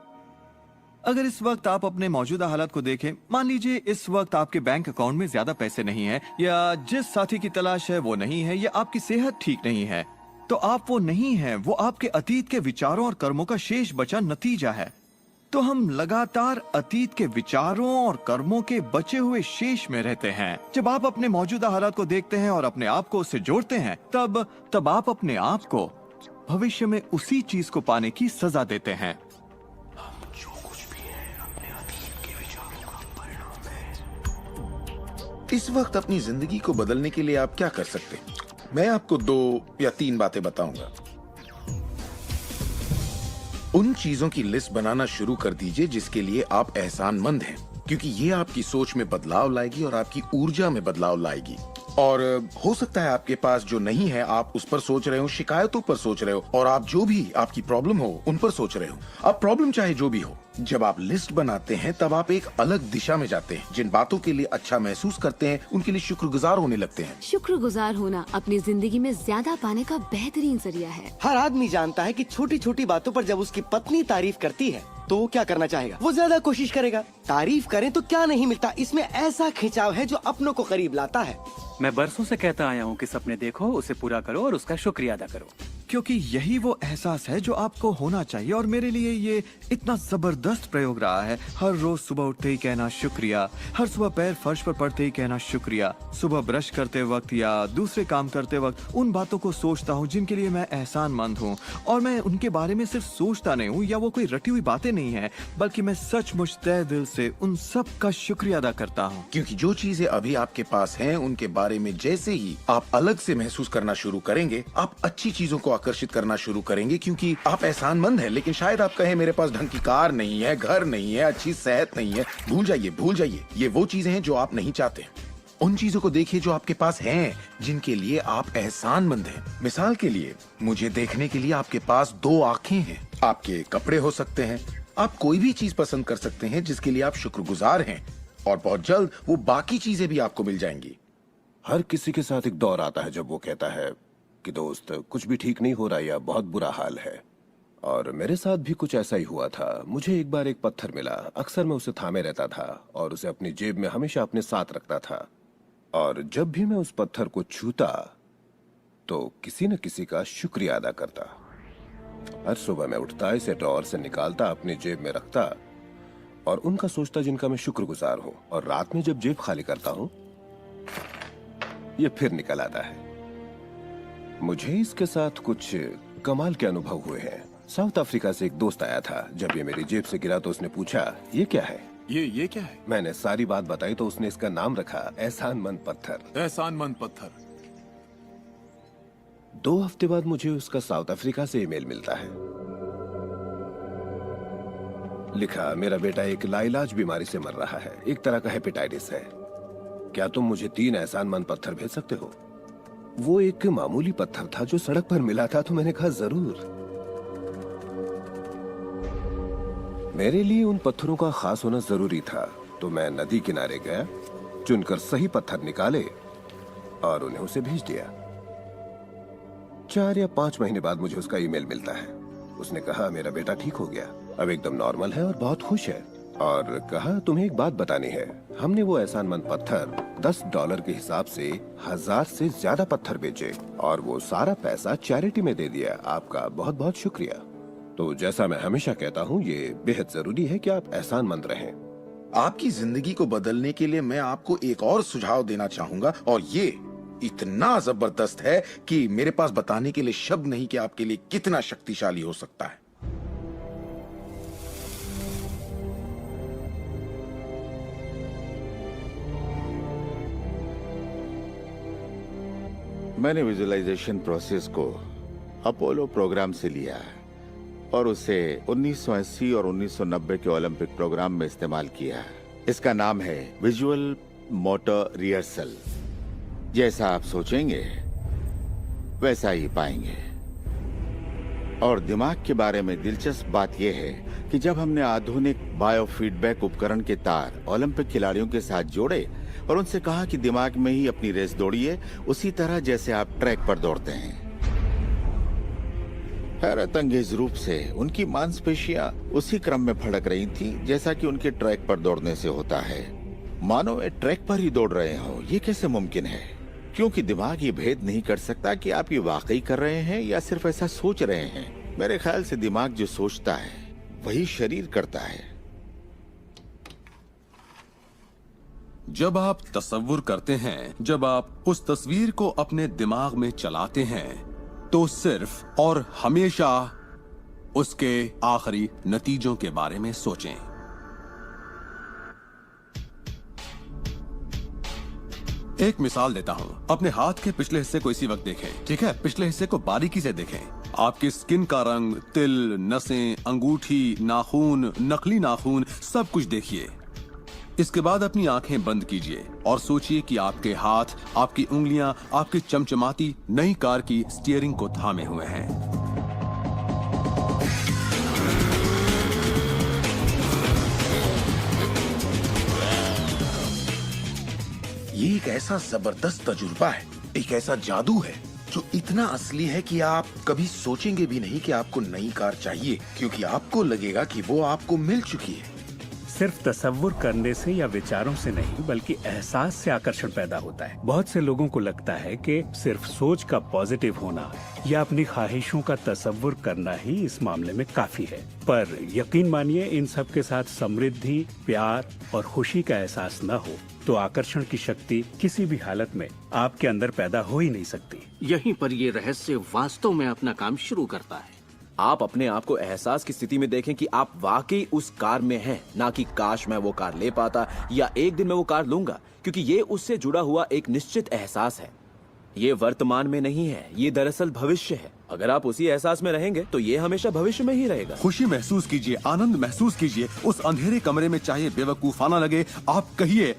अगर इस वक्त आप अपने मौजूदा हालात को देखें, मान लीजिए इस वक्त आपके बैंक अकाउंट में ज्यादा पैसे नहीं हैं, या जिस साथी की तलाश है वो नहीं है, या आपकी सेहत ठीक नहीं है, तो आप वो नहीं हैं। वो आपके अतीत के विचारों और कर्मों का शेष बचा नतीजा है। तो हम लगातार अतीत के विचारों और कर्मों के बचे हुए शेष में रहते हैं। जब आप अपने मौजूदा हालात को देखते हैं और अपने आप को उससे जोड़ते हैं, तब आप अपने आप को भविष्य में उसी चीज को पाने की सजा देते हैं। इस वक्त अपनी जिंदगी को बदलने के लिए आप क्या कर सकते हैं? मैं आपको 2 या 3 बातें बताऊंगा। उन चीजों की लिस्ट बनाना शुरू कर दीजिए जिसके लिए आप एहसानमंद हैं, क्योंकि ये आपकी सोच में बदलाव लाएगी और आपकी ऊर्जा में बदलाव लाएगी। और हो सकता है आपके पास जो नहीं है आप उस पर सोच रहे हो, शिकायतों पर सोच रहे हो, और आप जो भी आपकी प्रॉब्लम हो उन पर सोच रहे हो। अब प्रॉब्लम चाहे जो भी हो, जब आप लिस्ट बनाते हैं तब आप एक अलग दिशा में जाते हैं। जिन बातों के लिए अच्छा महसूस करते हैं उनके लिए शुक्रगुजार होने लगते हैं। शुक्रगुजार होना अपनी जिंदगी में ज्यादा पाने का बेहतरीन जरिया है। हर आदमी जानता है कि छोटी छोटी बातों पर जब उसकी पत्नी तारीफ करती है तो वो क्या करना चाहेगा? वो ज्यादा कोशिश करेगा। तारीफ करें तो क्या नहीं मिलता, इसमें ऐसा खिंचाव है जो अपनों को करीब लाता है। मैं बरसों से कहता आया हूँ कि सपने देखो, उसे पूरा करो और उसका शुक्रिया अदा करो, क्योंकि यही वो एहसास है जो आपको होना चाहिए। और मेरे लिए ये इतना जबरदस्त प्रयोग रहा है। हर रोज सुबह उठते ही कहना शुक्रिया, हर सुबह पैर फर्श पर पड़ते ही कहना शुक्रिया, सुबह ब्रश करते वक्त या दूसरे काम करते वक्त उन बातों को सोचता हूँ जिनके लिए मैं एहसानमंद हूँ, और मैं उनके बारे में सिर्फ सोचता नहीं हूँ या वो कोई रटी हुई बातें नहीं है, बल्कि मैं सचमुच तहे दिल से उन सब का शुक्रिया अदा करता हूँ। क्योंकि जो चीजें अभी आपके पास हैं उनके बारे में जैसे ही आप अलग से महसूस करना शुरू करेंगे, आप अच्छी चीजों को आकर्षित करना शुरू करेंगे, क्योंकि आप एहसानमंद हैं। लेकिन शायद आप कहें मेरे पास ढंग की कार नहीं है, घर नहीं है, अच्छी सेहत नहीं है। भूल जाइए। ये वो चीजें हैं जो आप नहीं चाहते। उन चीजों को देखिए जो आपके पास हैं, जिनके लिए आप एहसानमंद हैं। मिसाल के लिए, मुझे देखने के लिए आपके पास 2 आंखें हैं। आपके कपड़े हो सकते हैं, आप कोई भी चीज पसंद कर सकते हैं जिसके लिए आप शुक्रगुजार हैं, और बहुत जल्द वो बाकी चीजें भी आपको मिल जाएंगी। हर किसी के साथ एक दौर आता है जब वो कहता है कि दोस्त कुछ भी ठीक नहीं हो रहा या बहुत बुरा हाल है। और मेरे साथ भी कुछ ऐसा ही हुआ था। मुझे एक बार एक पत्थर मिला। अक्सर मैं उसे थामे रहता था और उसे अपनी जेब में हमेशा अपने साथ रखता था। और जब भी मैं उस पत्थर को छूता तो किसी न किसी का शुक्रिया अदा करता। हर सुबह मैं उठता, इसे ड्रॉअर से निकालता, अपनी जेब में रखता और उनका सोचता जिनका मैं शुक्रगुजार हूँ। और रात में जब जेब खाली करता हूँ, ये फिर निकल आता है। मुझे इसके साथ कुछ कमाल के अनुभव हुए हैं। साउथ अफ्रीका से एक दोस्त आया था। जब ये मेरी जेब से गिरा तो उसने पूछा, ये क्या है? ये क्या है? मैंने सारी बात बताई तो उसने इसका नाम रखा एहसानमंद पत्थर। एहसानमंद पत्थर। 2 हफ्ते बाद मुझे उसका साउथ अफ्रीका से ईमेल मिलता है। लिखा, मेरा बेटा एक लाइलाज बीमारी से मर रहा है, एक तरह का हेपेटाइटिस है। क्या तुम मुझे 3 एहसानमंद पत्थर भेज सकते हो? वो एक मामूली पत्थर था जो सड़क पर मिला था, तो मैंने कहा जरूर। मेरे लिए उन पत्थरों का खास होना जरूरी था, तो मैं नदी किनारे गया, चुनकर सही पत्थर निकाले और उन्हें उसे भेज दिया। 4 या 5 महीने बाद मुझे उसका ईमेल मिलता है। उसने कहा मेरा बेटा ठीक हो गया, अब एकदम नॉर्मल है और बहुत खुश है। और कहा तुम्हें एक बात बतानी है, हमने वो एहसानमंद पत्थर $10 के हिसाब से 1000 से ज्यादा पत्थर बेचे और वो सारा पैसा चैरिटी में दे दिया। आपका बहुत बहुत शुक्रिया। तो जैसा मैं हमेशा कहता हूँ, ये बेहद जरूरी है कि आप एहसानमंद रहें। आपकी जिंदगी को बदलने के लिए मैं आपको एक और सुझाव देना चाहूंगा, और ये इतना जबरदस्त है कि मेरे पास बताने के लिए शब्द नहीं कि आपके लिए कितना शक्तिशाली हो सकता है। मैंने विजुअलाइजेशन प्रोसेस को अपोलो प्रोग्राम से लिया और उसे 1980 और 1990 के ओलंपिक प्रोग्राम में इस्तेमाल किया। इसका नाम है विजुअल मोटर रिहर्सल। जैसा आप सोचेंगे वैसा ही पाएंगे। और दिमाग के बारे में दिलचस्प बात यह है कि जब हमने आधुनिक बायोफीडबैक उपकरण के तार ओलंपिक खिलाड़ियों के साथ जोड़े और उनसे कहा कि दिमाग में ही अपनी रेस दौड़िए, उसी तरह जैसे आप ट्रैक पर दौड़ते हैं। हैरतअंगेज रूप से उनकी मांसपेशियां उसी क्रम में फड़क रही थी जैसा कि उनके ट्रैक पर दौड़ने से होता है, मानो वे ट्रैक पर ही दौड़ रहे हो। ये कैसे मुमकिन है? क्योंकि दिमाग ये भेद नहीं कर सकता कि आप ये वाकई कर रहे हैं या सिर्फ ऐसा सोच रहे हैं। मेरे ख्याल से दिमाग जो सोचता है वही शरीर करता है। जब आप तसव्वुर करते हैं, जब आप उस तस्वीर को अपने दिमाग में चलाते हैं, तो सिर्फ और हमेशा उसके आखिरी नतीजों के बारे में सोचें। एक मिसाल देता हूं। अपने हाथ के पिछले हिस्से को इसी वक्त देखें, ठीक है? पिछले हिस्से को बारीकी से देखें। आपकी स्किन का रंग, तिल, नसें, अंगूठी, नाखून, नकली नाखून, सब कुछ देखिए। इसके बाद अपनी आंखें बंद कीजिए और सोचिए कि आपके हाथ, आपकी उंगलियां, आपकी चमचमाती नई कार की स्टीयरिंग को थामे हुए हैं। ये एक ऐसा जबरदस्त तजुर्बा है, एक ऐसा जादू है जो इतना असली है कि आप कभी सोचेंगे भी नहीं कि आपको नई कार चाहिए, क्योंकि आपको लगेगा कि वो आपको मिल चुकी है। सिर्फ तसव्वुर करने से या विचारों से नहीं, बल्कि एहसास से आकर्षण पैदा होता है। बहुत से लोगों को लगता है कि सिर्फ सोच का पॉजिटिव होना या अपनी ख्वाहिशों का तसव्वुर करना ही इस मामले में काफी है। पर यकीन मानिए, इन सब के साथ समृद्धि, प्यार और खुशी का एहसास न हो तो आकर्षण की शक्ति किसी भी हालत में आपके अंदर पैदा हो ही नहीं सकती। यहीं पर ये रहस्य वास्तव में अपना काम शुरू करता है। आप अपने आप को एहसास की स्थिति में देखें कि आप वाकई उस कार में हैं, ना कि काश मैं वो कार ले पाता या एक दिन मैं वो कार लूंगा, क्योंकि ये उससे जुड़ा हुआ एक निश्चित एहसास है। ये वर्तमान में नहीं है, ये दरअसल भविष्य है। अगर आप उसी एहसास में रहेंगे तो ये हमेशा भविष्य में ही रहेगा। खुशी महसूस कीजिए, आनंद महसूस कीजिए। उस अंधेरे कमरे में चाहे बेवकूफाना लगे, आप कहिए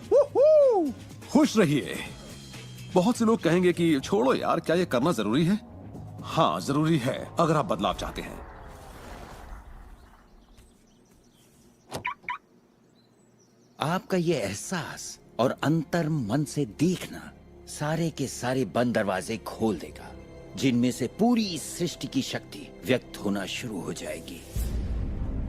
खुश रहिए। बहुत से लोग कहेंगे कि छोड़ो यार, क्या ये करना जरूरी है? हाँ, जरूरी है अगर आप बदलाव चाहते हैं। आपका ये एहसास और अंतर मन से देखना सारे के सारे बंद दरवाजे खोल देगा, जिनमें से पूरी सृष्टि की शक्ति व्यक्त होना शुरू हो जाएगी।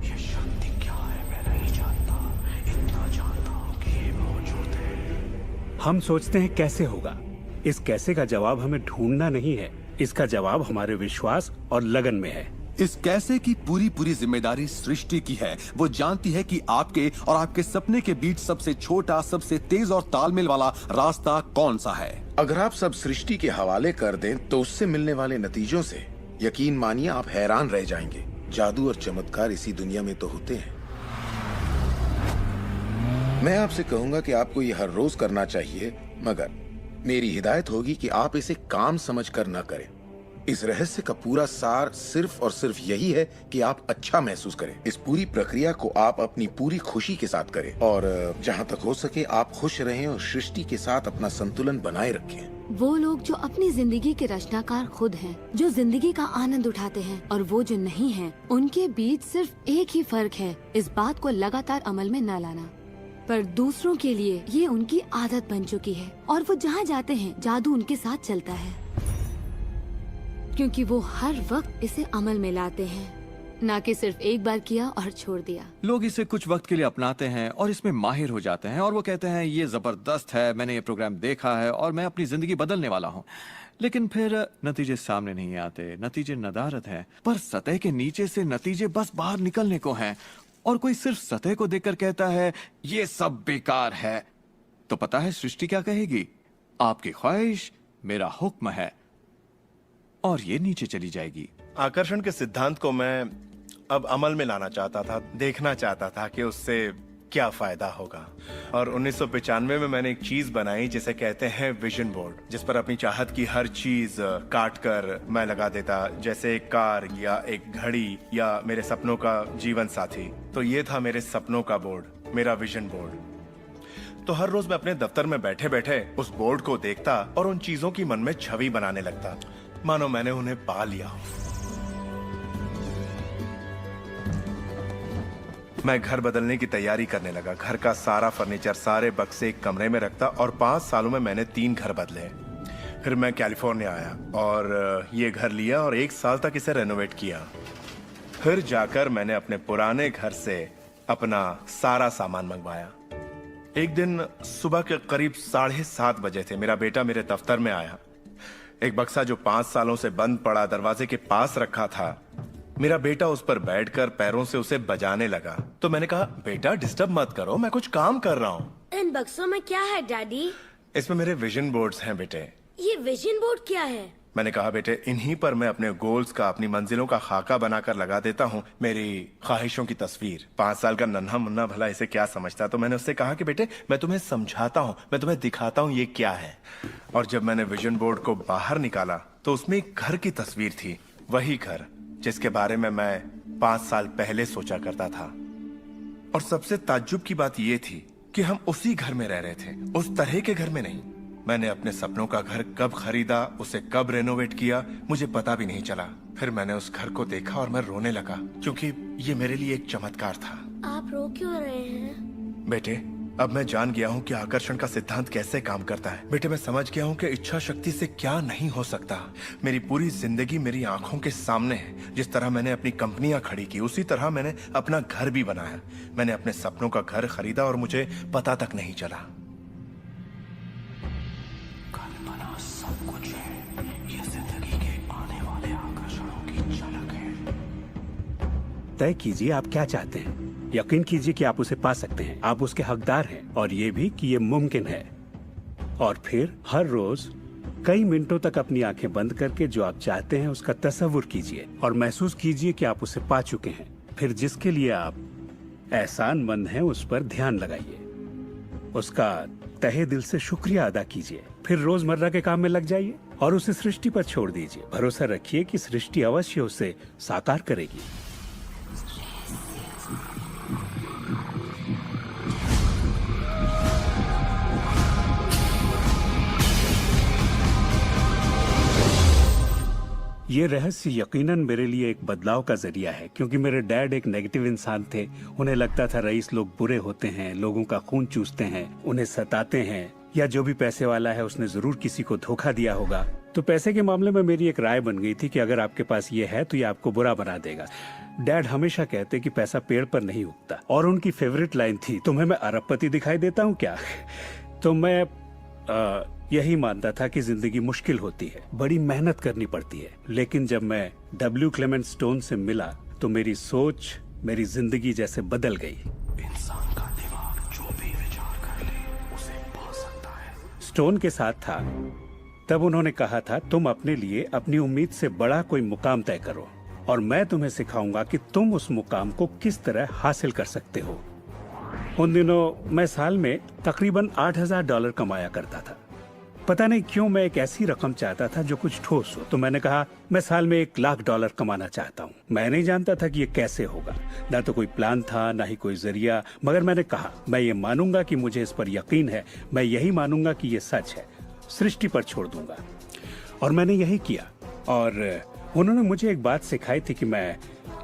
ये शक्ति क्या है मैं नहीं जानता, इतना जानता हूं कि ये मौजूद है। हम सोचते हैं कैसे होगा। इस कैसे का जवाब हमें ढूंढना नहीं है, इसका जवाब हमारे विश्वास और लगन में है। इस कैसे की पूरी जिम्मेदारी सृष्टि की है। वो जानती है कि आपके और आपके सपने के बीच सबसे छोटा, सबसे तेज और तालमेल वाला रास्ता कौन सा है। अगर आप सब सृष्टि के हवाले कर दें तो उससे मिलने वाले नतीजों से यकीन मानिए आप हैरान रह जाएंगे। जादू और चमत्कार इसी दुनिया में तो होते हैं। मैं आपसे कहूंगा कि आपको ये हर रोज करना चाहिए, मगर मेरी हिदायत होगी कि आप इसे काम समझकर न करें। इस रहस्य का पूरा सार सिर्फ और सिर्फ यही है कि आप अच्छा महसूस करें। इस पूरी प्रक्रिया को आप अपनी पूरी खुशी के साथ करें और जहां तक हो सके आप खुश रहें और सृष्टि के साथ अपना संतुलन बनाए रखें। वो लोग जो अपनी जिंदगी के रचनाकार खुद हैं, जो जिंदगी का आनंद उठाते हैं, और वो जो नहीं हैं, उनके बीच सिर्फ एक ही फर्क है, इस बात को लगातार अमल में न लाना। पर दूसरों के लिए ये उनकी आदत बन चुकी है और वो जहाँ जाते हैं जादू उनके साथ चलता है, क्योंकि वो हर वक्त इसे अमल में लाते हैं, ना कि सिर्फ एक बार किया और छोड़ दिया। लोग इसे कुछ वक्त के लिए अपनाते हैं और इसमें माहिर हो जाते हैं और वो कहते हैं ये जबरदस्त है, मैंने ये प्रोग्राम देखा है और मैं अपनी जिंदगी बदलने वाला हूँ। लेकिन फिर नतीजे सामने नहीं आते, नतीजे नदारत है। पर सतह के नीचे से नतीजे बस बाहर निकलने को हैं और कोई सिर्फ सतह को देखकर कहता है ये सब बेकार है, तो पता है सृष्टि क्या कहेगी? आपकी ख्वाहिश मेरा हुक्म है, और ये नीचे चली जाएगी। आकर्षण के सिद्धांत को मैं अब अमल में लाना चाहता था, देखना चाहता था कि उससे क्या फायदा होगा। और 1995 में मैंने एक चीज बनाई जिसे कहते हैं विजन बोर्ड, जिस पर अपनी चाहत की हर चीज काट कर मैं लगा देता, जैसे एक कार या एक घड़ी या मेरे सपनों का जीवन साथी। तो ये था मेरे सपनों का बोर्ड, मेरा विजन बोर्ड। तो हर रोज मैं अपने दफ्तर में बैठे बैठे उस बोर्ड को देखता और उन चीजों की मन में छवि बनाने लगता, मानो मैंने उन्हें पा लिया हो। मैं घर बदलने की तैयारी करने लगा। घर का सारा फर्नीचर, सारे बक्से एक कमरे में रखता और 5 सालों में मैंने 3 घर बदले। फिर मैं कैलिफोर्निया आया और ये घर लिया और 1 साल तक इसे रेनोवेट किया। फिर जाकर मैंने अपने पुराने घर से अपना सारा सामान मंगवाया। एक दिन सुबह के करीब 7:30 बजे थे। मेरा बेटा मेरे दफ्तर में आया। एक बक्सा जो 5 सालों से बंद पड़ा दरवाजे के पास रखा था, मेरा बेटा उस पर बैठकर पैरों से उसे बजाने लगा। तो मैंने कहा, बेटा डिस्टर्ब मत करो, मैं कुछ काम कर रहा हूँ। इन बक्सों में क्या है डैडी? इसमें मेरे विजन बोर्ड्स हैं बेटे। ये विजन बोर्ड क्या है? मैंने कहा, बेटे इन्हीं पर मैं अपने गोल्स का, अपनी मंजिलों का खाका बनाकर लगा देता हूँ, मेरी ख्वाहिशों की तस्वीर। 5 साल का नन्हा मुन्ना भला इसे क्या समझता। तो मैंने उससे कहा कि बेटे मैं तुम्हें समझाता हूँ, मैं तुम्हें दिखाता हूँ ये क्या है। और जब मैंने विजन बोर्ड को बाहर निकाला तो उसमें एक घर की तस्वीर थी, वही घर जिसके बारे में मैं 5 साल पहले सोचा करता था। और सबसे ताज्जुब की बात यह थी कि हम उसी घर में रह रहे थे, उस तरह के घर में नहीं। मैंने अपने सपनों का घर कब खरीदा, उसे कब रेनोवेट किया, मुझे पता भी नहीं चला। फिर मैंने उस घर को देखा और मैं रोने लगा, क्योंकि ये मेरे लिए एक चमत्कार था। आप रो क्यों रहे हैं? बेटे अब मैं जान गया हूँ कि आकर्षण का सिद्धांत कैसे काम करता है। बेटे मैं समझ गया हूँ कि इच्छा शक्ति से क्या नहीं हो सकता। मेरी पूरी जिंदगी मेरी आंखों के सामने है। जिस तरह मैंने अपनी कंपनियां खड़ी की, उसी तरह मैंने अपना घर भी बनाया। मैंने अपने सपनों का घर खरीदा और मुझे पता तक नहीं चला। कल्पना सब कुछ है, ये जिंदगी के आने वाले आकर्षणों की झलक है। तय कीजिए आप क्या चाहते हैं। यकीन कीजिए कि आप उसे पा सकते हैं, आप उसके हकदार हैं, और ये भी कि ये मुमकिन है। और फिर हर रोज कई मिनटों तक अपनी आंखें बंद करके जो आप चाहते हैं उसका तसव्वुर कीजिए और महसूस कीजिए कि आप उसे पा चुके हैं। फिर जिसके लिए आप एहसानमंद हैं उस पर ध्यान लगाइए, उसका तहे दिल से शुक्रिया अदा कीजिए। फिर रोजमर्रा के काम में लग जाइए और उसे सृष्टि पर छोड़ दीजिए। भरोसा रखिए कि सृष्टि अवश्य उसे साकार करेगी। ये रहस्य यकीनन मेरे लिए एक बदलाव का जरिया है, क्योंकि मेरे डैड एक नेगेटिव इंसान थे। उन्हें लगता था रईस लोग बुरे होते हैं, लोगों का खून चूसते हैं, उन्हें सताते हैं, या जो भी पैसे वाला है उसने जरूर किसी को धोखा दिया होगा। तो पैसे के मामले में मेरी एक राय बन गई थी कि अगर आपके पास ये है तो ये आपको बुरा बना देगा। डैड हमेशा कहते कि पैसा पेड़ पर नहीं उगता, और उनकी फेवरेट लाइन थी, तुम्हें मैं अरबपति दिखाई देता हूँ क्या? तो मैं यही मानता था कि जिंदगी मुश्किल होती है, बड़ी मेहनत करनी पड़ती है। लेकिन जब मैं W. क्लेमेंट स्टोन से मिला तो मेरी सोच, मेरी जिंदगी जैसे बदल गई। इंसान का दिमाग जो भी विचार कर ले उसे पा सकता है। स्टोन के साथ था तब उन्होंने कहा था, तुम अपने लिए अपनी उम्मीद से बड़ा कोई मुकाम तय करो और मैं तुम्हें सिखाऊंगा कि तुम उस मुकाम को किस तरह हासिल कर सकते हो। उन दिनों मैं साल में तकरीबन $8,000 कमाया करता था। पता नहीं क्यों मैं एक ऐसी रकम चाहता था जो कुछ ठोस हो। तो मैंने कहा मैं साल में $1,00,000 कमाना चाहता हूँ। मैं नहीं जानता था कि ये कैसे होगा, ना तो कोई प्लान था ना ही कोई जरिया, मगर मैंने कहा मैं ये मानूंगा कि मुझे इस पर यकीन है, मैं यही मानूंगा कि ये सच है, सृष्टि पर छोड़ दूंगा। और मैंने यही किया। और उन्होंने मुझे एक बात सिखाई थी कि मैं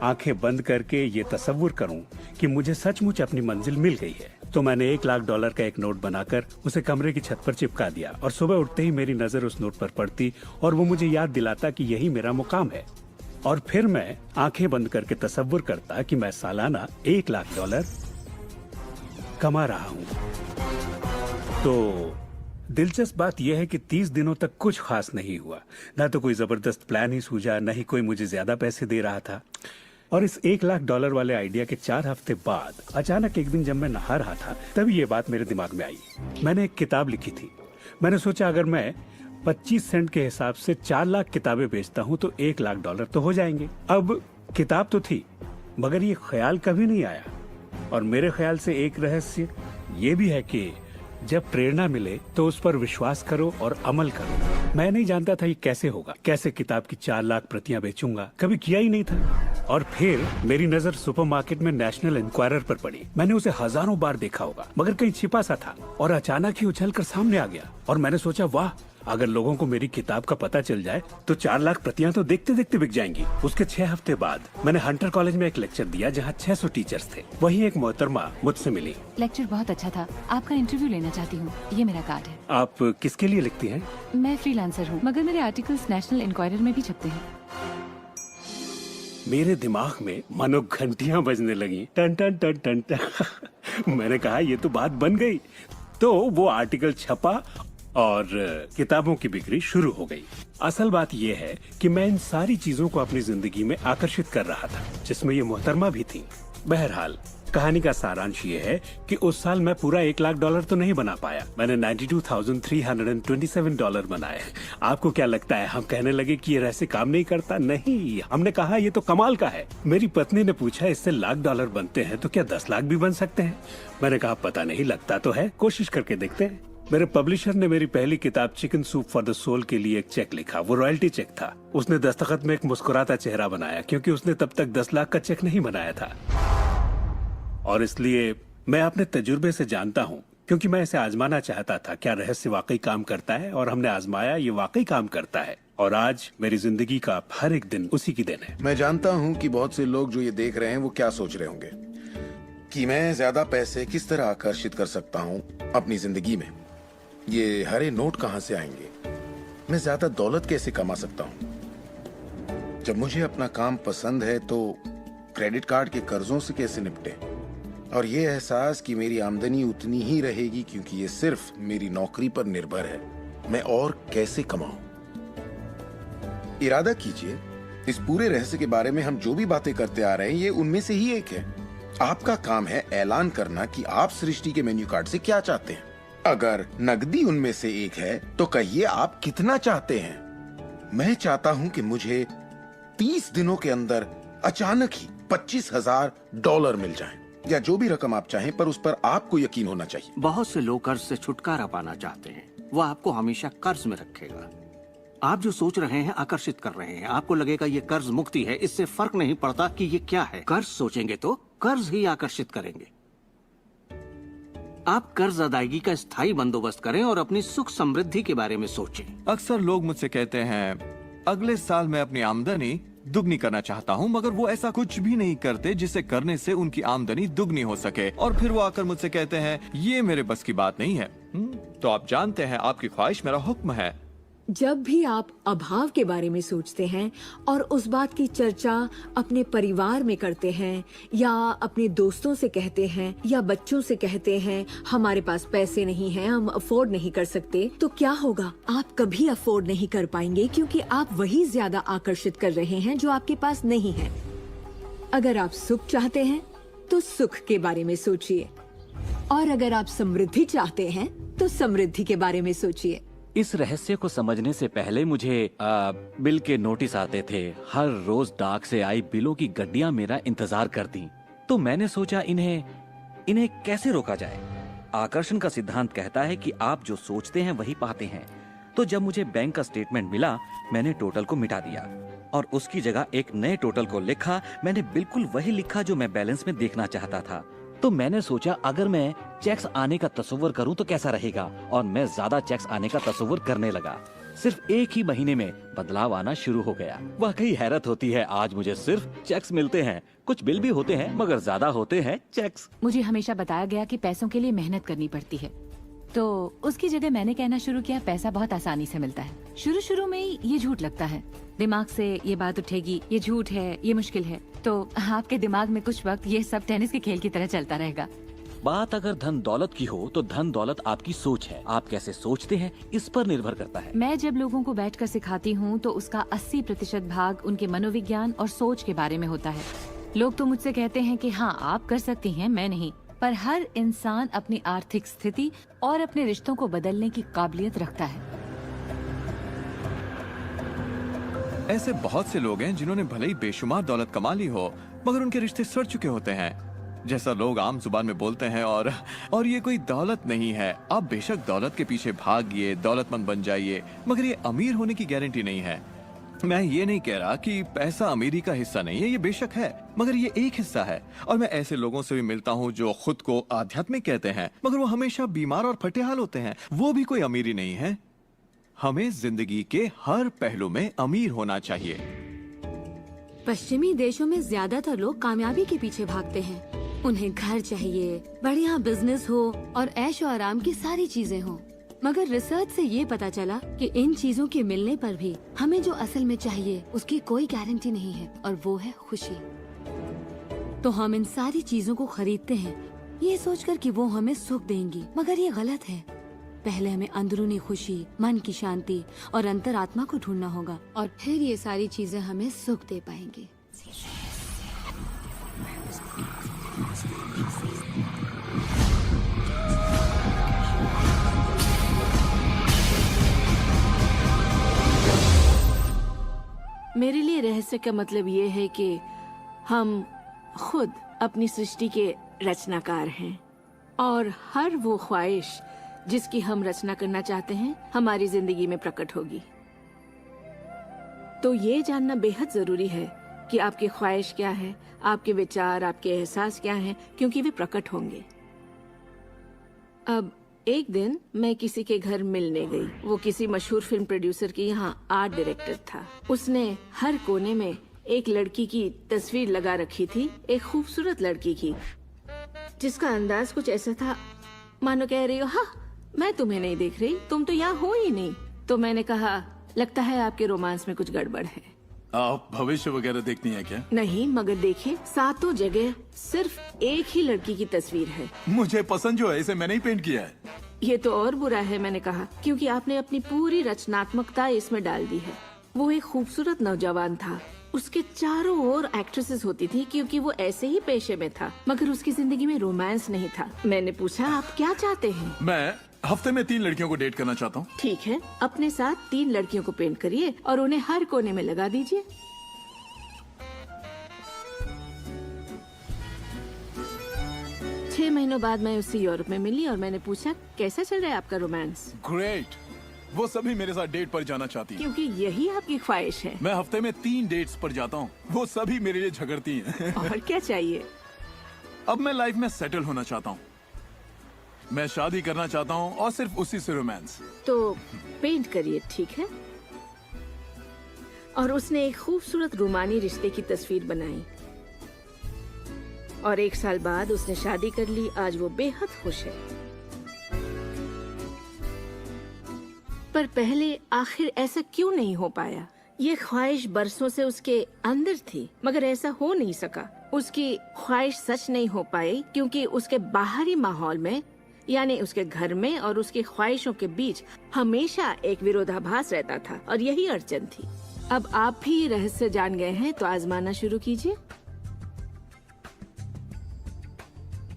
आंखें बंद करके ये तसव्वुर करूं कि मुझे सचमुच अपनी मंजिल मिल गई है। तो मैंने $1,00,000 का एक नोट बनाकर उसे कमरे की छत पर चिपका दिया और सुबह उठते ही मेरी नजर उस नोट पर पड़ती और वो मुझे याद दिलाता कि यही मेरा मुकाम है। और फिर मैं आंखें बंद करके तसव्वुर करता कि मैं सालाना $1,00,000 कमा रहा हूँ। तो दिलचस्प बात यह है कि 30 दिनों तक कुछ खास नहीं हुआ। ना तो कोई जबरदस्त प्लान ही सूझा, न ही कोई मुझे ज्यादा पैसे दे रहा था। और इस $1,00,000 वाले आइडिया के 4 हफ्ते बाद अचानक एक दिन जब मैं नहा रहा था तब ये बात मेरे दिमाग में आई। मैंने एक किताब लिखी थी। मैंने सोचा अगर मैं 25 सेंट के हिसाब से 4 लाख किताबें बेचता हूँ तो $1,00,000 तो हो जाएंगे। अब किताब तो थी, मगर ये ख्याल कभी नहीं आया और मेरे ख्याल से एक रहस्य ये भी है कि जब प्रेरणा मिले तो उस पर विश्वास करो और अमल करो। मैं नहीं जानता था ये कैसे होगा, कैसे किताब की 4 लाख प्रतियां बेचूंगा, कभी किया ही नहीं था। और फिर मेरी नजर सुपरमार्केट में नेशनल इंक्वायरर पर पड़ी। मैंने उसे हजारों बार देखा होगा, मगर कहीं छिपा सा था और अचानक ही उछल कर सामने आ गया। और मैंने सोचा, वाह, अगर लोगों को मेरी किताब का पता चल जाए तो 4 लाख प्रतियां तो देखते देखते बिक जाएंगी। उसके 6 हफ्ते बाद मैंने हंटर कॉलेज में एक लेक्चर दिया जहां 600 टीचर्स थे। वहीं एक मोहतरमा मुझसे मिली। लेक्चर बहुत अच्छा था, आपका इंटरव्यू लेना चाहती हूँ, ये मेरा कार्ड है। आप किसके लिए लिखती हैं? मैं फ्रीलांसर हूँ, मगर मेरे आर्टिकल्स नेशनल इंक्वायरर में भी छपते हैं। मेरे दिमाग में मानो घंटियां बजने लगी, टन टन टन टन टन। मैंने कहा ये तो बात बन गई। तो वो आर्टिकल छपा और किताबों की बिक्री शुरू हो गई। असल बात यह है कि मैं इन सारी चीजों को अपनी जिंदगी में आकर्षित कर रहा था, जिसमें ये मोहतरमा भी थी। बहरहाल कहानी का सारांश ये है कि उस साल मैं पूरा $1 लाख तो नहीं बना पाया। मैंने $92,327 बनाए। आपको क्या लगता है हम कहने लगे कि ये रहस्य काम नहीं करता? नहीं, हमने कहा ये तो कमाल का है। मेरी पत्नी ने पूछा, इससे $1 लाख बनते हैं तो क्या 10 लाख भी बन सकते हैं? मैंने कहा पता नहीं, लगता तो है, कोशिश करके देखते हैं। मेरे पब्लिशर ने मेरी पहली किताब chicken soup for the soul के लिए एक चेक लिखा। वो रॉयल्टी चेक था। उसने दस्तखत में एक मुस्कुराता चेहरा बनाया, क्योंकि उसने तब तक 10 लाख का चेक नहीं बनाया था। और इसलिए मैं अपने तजुर्बे से जानता हूँ, क्योंकि मैं इसे आजमाना चाहता था, क्या रहस्य वाकई काम करता है। और हमने आजमाया, ये वाकई काम करता है। और आज मेरी जिंदगी का हर एक दिन उसी की दिन है। मैं जानता हूँ कि बहुत से लोग जो ये देख रहे हैं वो क्या सोच रहे होंगे कि मैं ज्यादा पैसे किस तरह आकर्षित कर सकता हूँ अपनी जिंदगी में। ये हरे नोट कहाँ से आएंगे? मैं ज्यादा दौलत कैसे कमा सकता हूँ? जब मुझे अपना काम पसंद है तो क्रेडिट कार्ड के कर्जों से कैसे निपटे? और ये एहसास कि मेरी आमदनी उतनी ही रहेगी क्योंकि ये सिर्फ मेरी नौकरी पर निर्भर है, मैं और कैसे कमाऊं? इरादा कीजिए, इस पूरे रहस्य के बारे में हम जो भी बातें करते आ रहे हैं ये उनमें से ही एक है। आपका काम है ऐलान करना कि आप सृष्टि के मेन्यू कार्ड से क्या चाहते हैं। अगर नकदी उनमें से एक है तो कहिए आप कितना चाहते हैं। मैं चाहता हूं कि मुझे 30 दिनों के अंदर अचानक ही $25,000 मिल जाएं, या जो भी रकम आप चाहें, पर उस पर आपको यकीन होना चाहिए। बहुत से लोग कर्ज से छुटकारा पाना चाहते हैं। वो आपको हमेशा कर्ज में रखेगा। आप जो सोच रहे हैं आकर्षित कर रहे हैं। आपको लगेगा ये कर्ज मुक्ति है, इससे फर्क नहीं पड़ता कि ये क्या है। कर्ज सोचेंगे तो कर्ज ही आकर्षित करेंगे। आप कर्ज अदायगी का स्थायी बंदोबस्त करें और अपनी सुख समृद्धि के बारे में सोचें। अक्सर लोग मुझसे कहते हैं, अगले साल मैं अपनी आमदनी दुगनी करना चाहता हूँ, मगर वो ऐसा कुछ भी नहीं करते जिसे करने से उनकी आमदनी दुगनी हो सके। और फिर वो आकर मुझसे कहते हैं, ये मेरे बस की बात नहीं है। तो आप जानते हैं, आपकी ख्वाहिश मेरा हुक्म है। जब भी आप अभाव के बारे में सोचते हैं और उस बात की चर्चा अपने परिवार में करते हैं, या अपने दोस्तों से कहते हैं, या बच्चों से कहते हैं हमारे पास पैसे नहीं हैं, हम अफोर्ड नहीं कर सकते, तो क्या होगा? आप कभी अफोर्ड नहीं कर पाएंगे, क्योंकि आप वही ज्यादा आकर्षित कर रहे हैं जो आपके पास नहीं है। अगर आप सुख चाहते हैं तो सुख के बारे में सोचिए, और अगर आप समृद्धि चाहते हैं तो समृद्धि के बारे में सोचिए। इस रहस्य को समझने से पहले मुझे बिल के नोटिस आते थे। हर रोज डाक से आई बिलों की गड्डियां मेरा इंतजार करती। तो मैंने सोचा इन्हें कैसे रोका जाए। आकर्षण का सिद्धांत कहता है कि आप जो सोचते हैं वही पाते हैं। तो जब मुझे बैंक का स्टेटमेंट मिला, मैंने टोटल को मिटा दिया और उसकी जगह एक नए टोटल को लिखा। मैंने बिल्कुल वही लिखा जो मैं बैलेंस में देखना चाहता था। तो मैंने सोचा, अगर मैं चेक्स आने का तस्वीर करूं तो कैसा रहेगा, और मैं ज्यादा चेक्स आने का तस्वीर करने लगा। सिर्फ एक ही महीने में बदलाव आना शुरू हो गया। वाकई हैरत होती है, आज मुझे सिर्फ चेक्स मिलते हैं। कुछ बिल भी होते हैं, मगर ज्यादा होते हैं चेक्स। मुझे हमेशा बताया गया कि पैसों के लिए मेहनत करनी पड़ती है, तो उसकी जगह मैंने कहना शुरू किया, पैसा बहुत आसानी से मिलता है। शुरू में ही ये झूठ लगता है, दिमाग से ये बात उठेगी, ये झूठ है, ये मुश्किल है। तो आपके दिमाग में कुछ वक्त ये सब टेनिस के खेल की तरह चलता रहेगा। बात अगर धन दौलत की हो तो धन दौलत आपकी सोच है। आप कैसे सोचते हैं इस पर निर्भर करता है। मैं जब लोगों को बैठकर सिखाती हूँ तो उसका 80% भाग उनके मनोविज्ञान और सोच के बारे में होता है। लोग तो मुझसे कहते हैं कि हाँ आप कर सकती हैं, मैं नहीं। पर हर इंसान अपनी आर्थिक स्थिति और अपने रिश्तों को बदलने की काबिलियत रखता है। ऐसे बहुत से लोग हैं जिन्होंने भले ही बेशुमार दौलत कमा ली हो, मगर उनके रिश्ते सड़ चुके होते हैं। जैसा लोग आम जुबान में बोलते हैं, और ये कोई दौलत नहीं है। आप बेशक दौलत के पीछे भागिए, दौलतमंद बन जाइए, मगर ये अमीर होने की गारंटी नहीं है। मैं ये नहीं कह रहा कि पैसा अमीरी का हिस्सा नहीं है, ये बेशक है, मगर ये एक हिस्सा है। और मैं ऐसे लोगों से भी मिलता हूँ जो खुद को आध्यात्मिक कहते हैं, मगर वो हमेशा बीमार और फटेहाल होते हैं। वो भी कोई अमीरी नहीं है। हमें जिंदगी के हर पहलू में अमीर होना चाहिए। पश्चिमी देशों में ज्यादातर लोग कामयाबी के पीछे भागते हैं। उन्हें घर चाहिए, बढ़िया बिजनेस हो और ऐशो आराम की सारी चीजें हो। मगर रिसर्च से ये पता चला कि इन चीजों के मिलने पर भी हमें जो असल में चाहिए उसकी कोई गारंटी नहीं है, और वो है खुशी। तो हम इन सारी चीजों को खरीदते हैं ये सोचकर कि वो हमें सुख देंगी, मगर ये गलत है। पहले हमें अंदरूनी खुशी, मन की शांति और अंतरात्मा को ढूंढना होगा, और फिर ये सारी चीजें हमें सुख दे पाएंगी। मेरे लिए रहस्य का मतलब ये है कि हम खुद अपनी सृष्टि के रचनाकार हैं, और हर वो ख्वाहिश जिसकी हम रचना करना चाहते हैं हमारी जिंदगी में प्रकट होगी। तो ये जानना बेहद जरूरी है कि आपकी ख्वाहिश क्या है, आपके विचार, आपके एहसास क्या हैं, क्योंकि वे प्रकट होंगे। अब एक दिन मैं किसी के घर मिलने गई। वो किसी मशहूर फिल्म प्रोड्यूसर की यहाँ आर्ट डायरेक्टर था। उसने हर कोने में एक लड़की की तस्वीर लगा रखी थी, एक खूबसूरत लड़की की, जिसका अंदाज कुछ ऐसा था मानो कह रही हो, हाँ मैं तुम्हें नहीं देख रही, तुम तो यहाँ हो ही नहीं। तो मैंने कहा, लगता है आपके रोमांस में कुछ गड़बड़ है। आप भविष्य वगैरह देखती हैं क्या? नहीं, मगर देखिए सातों जगह सिर्फ एक ही लड़की की तस्वीर है। मुझे पसंद जो है इसे मैंने ही पेंट किया है। ये तो और बुरा है, मैंने कहा, क्योंकि आपने अपनी पूरी रचनात्मकता इसमें डाल दी है। वो एक खूबसूरत नौजवान था, उसके चारों ओर एक्ट्रेसेस होती थी क्योंकि वो ऐसे ही पेशे में था, मगर उसकी जिंदगी में रोमांस नहीं था। मैंने पूछा, आप क्या चाहते हैं? मैं हफ्ते में 3 लड़कियों को डेट करना चाहता हूँ। ठीक है, अपने साथ 3 लड़कियों को पेंट करिए और उन्हें हर कोने में लगा दीजिए। छह महीनों बाद मैं उससे यूरोप में मिली और मैंने पूछा, कैसा चल रहा है आपका रोमांस? ग्रेट। वो सभी मेरे साथ डेट पर जाना चाहती हैं। क्योंकि यही आपकी ख्वाहिश है। मैं हफ्ते में 3 डेट्स पर जाता हूँ, वो सभी मेरे लिए झगड़ती हैं। और क्या चाहिए? अब मैं लाइफ में सेटल होना चाहता हूँ, मैं शादी करना चाहता हूँ और सिर्फ उसी से रोमांस। तो पेंट करिए, ठीक है? और उसने एक खूबसूरत रूमानी रिश्ते की तस्वीर बनाई और 1 साल बाद उसने शादी कर ली। आज वो बेहद खुश है। पर पहले आखिर ऐसा क्यों नहीं हो पाया? ये ख्वाहिश बरसों से उसके अंदर थी, मगर ऐसा हो नहीं सका। उसकी ख्वाहिश सच नहीं हो पाई क्योंकि उसके बाहरी माहौल में, यानी उसके घर में और उसकी ख्वाहिशों के बीच हमेशा एक विरोधाभास रहता था, और यही अड़चन थी। अब आप भी रहस्य जान गए हैं तो आजमाना शुरू कीजिए।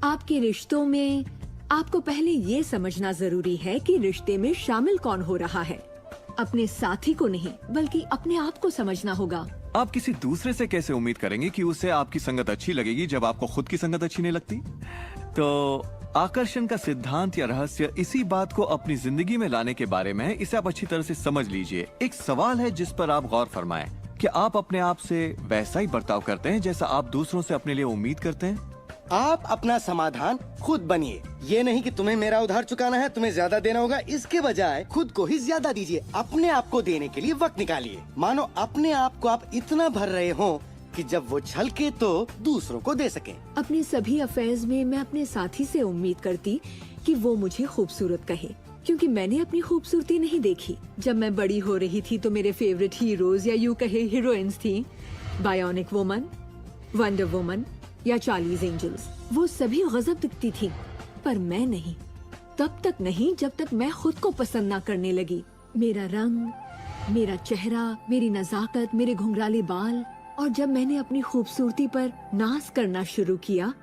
आपके रिश्तों में आपको पहले ये समझना जरूरी है कि रिश्ते में शामिल कौन हो रहा है। अपने साथी को नहीं, बल्कि अपने आप को समझना होगा। आप किसी दूसरे से कैसे उम्मीद करेंगे कि उसे आपकी संगत अच्छी लगेगी जब आपको खुद की संगत अच्छी नहीं लगती? तो आकर्षण का सिद्धांत या रहस्य इसी बात को अपनी जिंदगी में लाने के बारे में है। इसे आप अच्छी तरह से समझ लीजिए। एक सवाल है जिस पर आप गौर फरमाएं कि आप अपने आप से वैसा ही बर्ताव करते हैं जैसा आप दूसरों से अपने लिए उम्मीद करते हैं। आप अपना समाधान खुद बनिए। ये नहीं कि तुम्हें मेरा उधार चुकाना है, तुम्हें ज्यादा देना होगा। इसके बजाय खुद को ही ज्यादा दीजिए। अपने आप को देने के लिए वक्त निकालिए। मानो अपने आप को आप इतना भर रहे हो कि जब वो छलके तो दूसरों को दे सके। अपने सभी अफेयर्स में मैं अपने साथी से उम्मीद करती कि वो मुझे खूबसूरत कहे, क्योंकि मैंने अपनी खूबसूरती नहीं देखी। जब मैं बड़ी हो रही थी तो मेरे फेवरेट हीरोज या यूं कहे हीरोइंस थी, बायोनिक वुमन, वंडर वुमन या चार्लीज एंजल्स। वो सभी गजब दिखती थी, पर मैं नहीं। तब तक नहीं जब तक मैं खुद को पसंद ना करने लगी। मेरा रंग, मेरा चेहरा, मेरी नजाकत, मेरे घुंघराले बाल। और जब मैंने अपनी खूबसूरती पर नाज करना शुरू किया,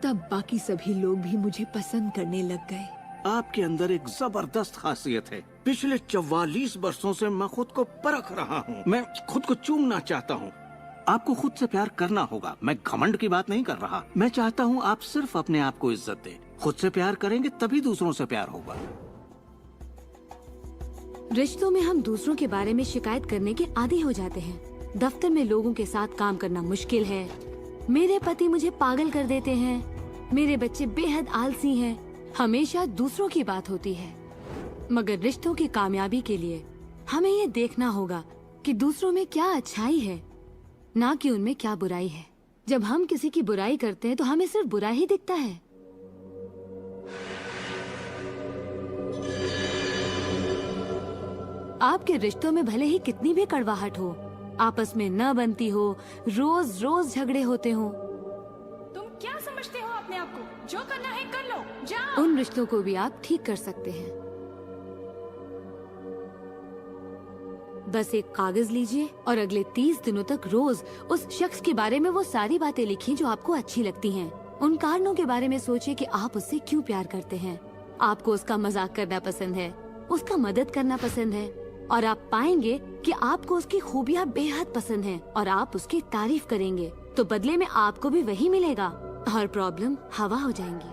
तब बाकी सभी लोग भी मुझे पसंद करने लग गए। आपके अंदर एक जबरदस्त खासियत है। पिछले 44 वर्षों से मैं खुद को परख रहा हूँ। मैं खुद को चूमना चाहता हूँ। आपको खुद से प्यार करना होगा। मैं घमंड की बात नहीं कर रहा। मैं चाहता हूँ आप सिर्फ अपने आप को इज्जत दें। खुद से प्यार करेंगे तभी दूसरों से प्यार होगा। रिश्तों में हम दूसरों के बारे में शिकायत करने के आदी हो जाते हैं। दफ्तर में लोगों के साथ काम करना मुश्किल है। मेरे पति मुझे पागल कर देते हैं। मेरे बच्चे बेहद आलसी हैं। हमेशा दूसरों की बात होती है। मगर रिश्तों की कामयाबी के लिए हमें ये देखना होगा कि दूसरों में क्या अच्छाई है, ना कि उनमें क्या बुराई है। जब हम किसी की बुराई करते हैं तो हमें सिर्फ बुरा ही दिखता है। आपके रिश्तों में भले ही कितनी भी कड़वाहट हो, आपस में न बनती हो, रोज रोज झगड़े होते हो, तुम क्या समझते हो अपने आप को? जो करना है कर लो, जाओ। उन रिश्तों को भी आप ठीक कर सकते हैं। बस एक कागज लीजिए और अगले 30 दिनों तक रोज उस शख्स के बारे में वो सारी बातें लिखिए जो आपको अच्छी लगती हैं। उन कारणों के बारे में सोचिए कि आप उससे क्यों प्यार करते हैं। आपको उसका मजाक करना पसंद है, उसका मदद करना पसंद है, और आप पाएंगे कि आपको उसकी खूबियाँ बेहद पसंद हैं और आप उसकी तारीफ करेंगे तो बदले में आपको भी वही मिलेगा और प्रॉब्लम हवा हो जाएंगी।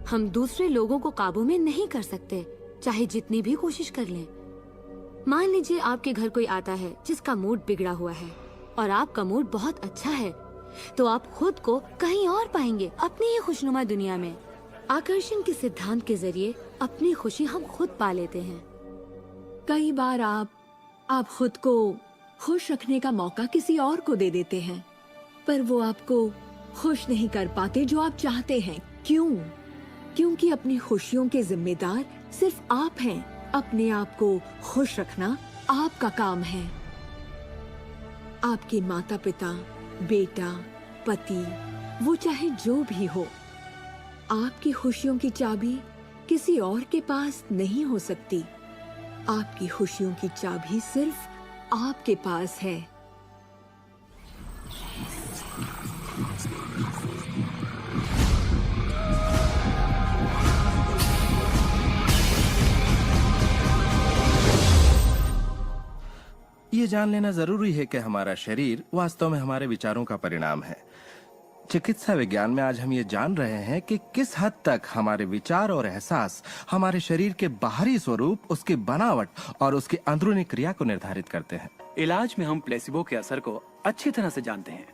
हम दूसरे लोगों को काबू में नहीं कर सकते, चाहे जितनी भी कोशिश कर लें। मान लीजिए आपके घर कोई आता है जिसका मूड बिगड़ा हुआ है और आपका मूड बहुत अच्छा है, तो आप खुद को कहीं और पाएंगे अपनी ही खुशनुमा दुनिया में। आकर्षण के सिद्धांत के जरिए अपनी खुशी हम खुद पा लेते हैं। कई बार आप खुद को खुश रखने का मौका किसी और को दे देते हैं, पर वो आपको खुश नहीं कर पाते जो आप चाहते हैं। क्यों? क्योंकि अपनी खुशियों के जिम्मेदार सिर्फ आप हैं। अपने आप को खुश रखना आपका काम है। आपके माता पिता, बेटा, पति, वो चाहे जो भी हो, आपकी खुशियों की चाबी किसी और के पास नहीं हो सकती। आपकी खुशियों की चाबी सिर्फ आपके पास है। ये जान लेना जरूरी है कि हमारा शरीर वास्तव में हमारे विचारों का परिणाम है। चिकित्सा विज्ञान में आज हम ये जान रहे हैं कि किस हद तक हमारे विचार और एहसास हमारे शरीर के बाहरी स्वरूप, उसकी बनावट और उसकी अंदरूनी क्रिया को निर्धारित करते हैं। इलाज में हम प्लेसिबो के असर को अच्छी तरह से जानते हैं।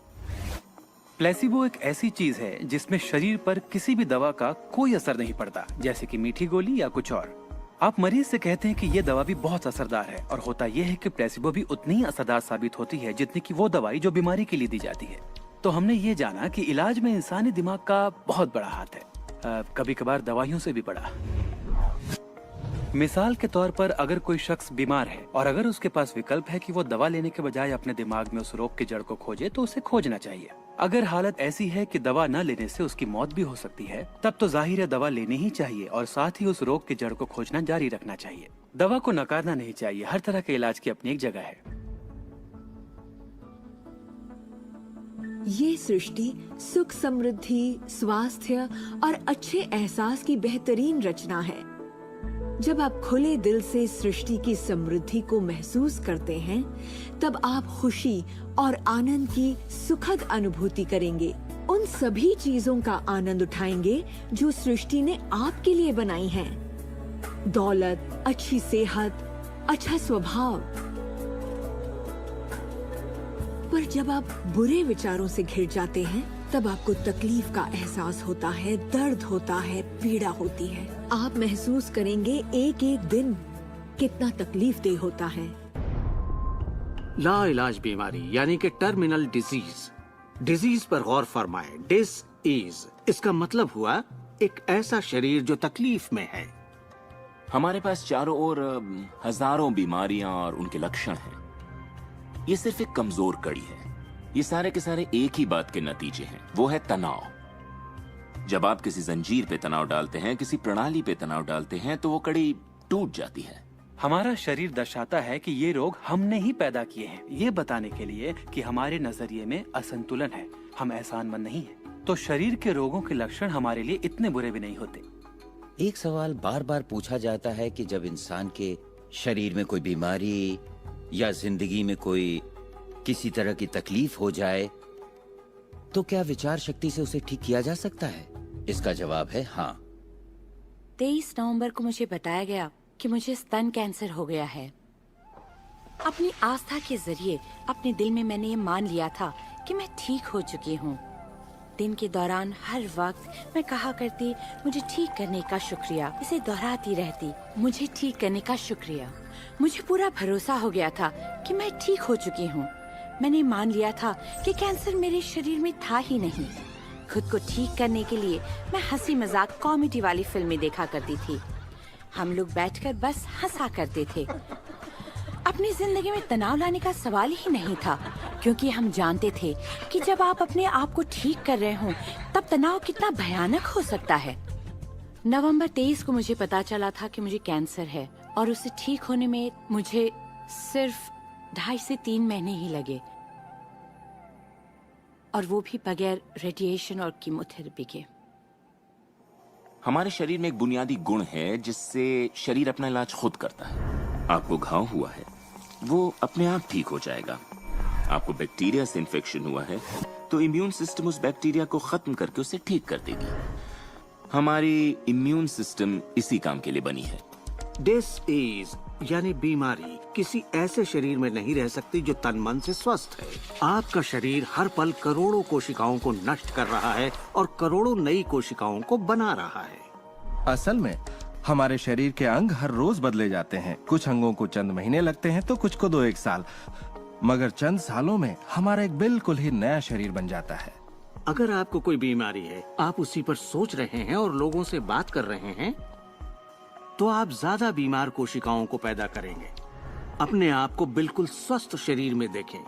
प्लेसिबो एक ऐसी चीज है जिसमें शरीर पर किसी भी दवा का कोई असर नहीं पड़ता, जैसे कि मीठी गोली या कुछ और। आप मरीज से कहते हैं कि ये दवा भी बहुत असरदार है, और होता यह है कि प्लेसिबो भी उतनी ही असरदार साबित होती है जितनी कि वो दवाई जो बीमारी के लिए दी जाती है। तो हमने ये जाना कि इलाज में इंसानी दिमाग का बहुत बड़ा हाथ है, कभी कभार दवाइयों से भी बड़ा। मिसाल के तौर पर अगर कोई शख्स बीमार है और अगर उसके पास विकल्प है कि वो दवा लेने के बजाय अपने दिमाग में उस रोग की जड़ को खोजे, तो उसे खोजना चाहिए। अगर हालत ऐसी है कि दवा न लेने से उसकी मौत भी हो सकती है, तब तो जाहिर है दवा लेनी ही चाहिए और साथ ही उस रोग की जड़ को खोजना जारी रखना चाहिए। दवा को नकारना नहीं चाहिए। हर तरह के इलाज की अपनी एक जगह है। ये सृष्टि सुख, समृद्धि, स्वास्थ्य और अच्छे एहसास की बेहतरीन रचना है। जब आप खुले दिल से सृष्टि की समृद्धि को महसूस करते हैं, तब आप खुशी और आनंद की सुखद अनुभूति करेंगे। उन सभी चीजों का आनंद उठाएंगे जो सृष्टि ने आपके लिए बनाई हैं। दौलत, अच्छी सेहत, अच्छा स्वभाव। पर जब आप बुरे विचारों से घिर जाते हैं, तब आपको तकलीफ का एहसास होता है, दर्द होता है, पीड़ा होती है। आप महसूस करेंगे एक एक दिन कितना तकलीफदेह होता है। लाइलाज बीमारी यानी कि टर्मिनल डिजीज पर गौर फरमाए। डिस इसका मतलब हुआ एक ऐसा शरीर जो तकलीफ में है। हमारे पास चारों ओर हजारों बीमारियां और उनके लक्षण हैं। ये सिर्फ एक कमजोर कड़ी है। ये सारे के सारे एक ही बात के नतीजे हैं, वो है तनाव। जब आप किसी जंजीर पे तनाव डालते हैं, किसी प्रणाली पे तनाव डालते हैं, तो वो कड़ी टूट जाती है। हमारा शरीर दर्शाता है कि ये रोग हमने ही पैदा किए हैं, ये बताने के लिए कि हमारे नजरिए में असंतुलन है, हम एहसानमंद नहीं हैं। तो शरीर के रोगों के लक्षण हमारे लिए इतने बुरे भी नहीं होते। एक सवाल बार बार पूछा जाता है कि जब इंसान के शरीर में कोई बीमारी या जिंदगी में कोई किसी तरह की तकलीफ हो जाए तो क्या विचार शक्ति से उसे ठीक किया जा सकता है? इसका जवाब है हाँ। 23 नवंबर को मुझे बताया गया कि मुझे स्तन कैंसर हो गया है। अपनी आस्था के जरिए अपने दिल में मैंने ये मान लिया था कि मैं ठीक हो चुकी हूँ। दिन के दौरान हर वक्त मैं कहा करती, मुझे ठीक करने का शुक्रिया। इसे दोहराती रहती, मुझे ठीक करने का शुक्रिया। मुझे पूरा भरोसा हो गया था कि मैं ठीक हो चुकी हूँ। मैंने मान लिया था कि कैंसर मेरे शरीर में था ही नहीं। खुद को ठीक करने के लिए मैं हंसी मजाक कॉमेडी वाली फिल्में देखा करती थी। हम लोग बैठकर बस हंसा करते थे। अपनी जिंदगी में तनाव लाने का सवाल ही नहीं था, क्योंकि हम जानते थे कि जब आप अपने आप को ठीक कर रहे हों तब तनाव कितना भयानक हो सकता है। नवंबर 23 को मुझे पता चला था कि मुझे कैंसर है और उसे ठीक होने में मुझे सिर्फ 2.5 से 3 महीने ही लगे, और वो भी बगैर रेडिएशन और कीमोथेरेपी के। हमारे शरीर में एक बुनियादी गुण है जिससे शरीर अपना इलाज खुद करता है। आपको घाव हुआ है, वो अपने आप ठीक हो जाएगा। आपको बैक्टीरिया से इन्फेक्शन हुआ है तो इम्यून सिस्टम उस बैक्टीरिया को खत्म करके उसे ठीक कर देगी। हमारी इम्यून सिस्टम इसी काम के लिए बनी है। डिसीज यानी बीमारी किसी ऐसे शरीर में नहीं रह सकती जो तन मन से स्वस्थ है। आपका शरीर हर पल करोड़ों कोशिकाओं को नष्ट कर रहा है और करोड़ों नई कोशिकाओं को बना रहा है। असल में हमारे शरीर के अंग हर रोज बदले जाते हैं। कुछ अंगों को चंद महीने लगते हैं तो कुछ को 2-1 साल, मगर चंद सालों में हमारा एक बिल्कुल ही नया शरीर बन जाता है। अगर आपको कोई बीमारी है, आप उसी पर सोच रहे हैं और लोगों से बात कर रहे हैं, तो आप ज्यादा बीमार कोशिकाओं को पैदा करेंगे। अपने आप को बिल्कुल स्वस्थ शरीर में देखें।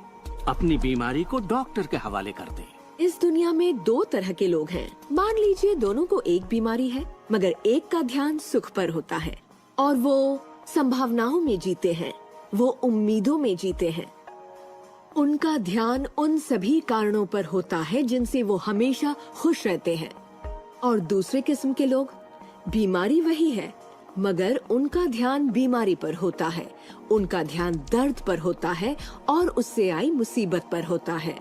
अपनी बीमारी को डॉक्टर के हवाले कर दें। इस दुनिया में 2 तरह के लोग हैं। मान लीजिए दोनों को एक बीमारी है, मगर एक का ध्यान सुख पर होता है और वो संभावनाओं में जीते हैं, वो उम्मीदों में जीते हैं। उनका ध्यान उन सभी कारणों पर होता है जिनसे वो हमेशा खुश रहते हैं। और दूसरे किस्म के लोग, बीमारी वही है मगर उनका ध्यान बीमारी पर होता है, उनका ध्यान दर्द पर होता है और उससे आई मुसीबत पर होता है।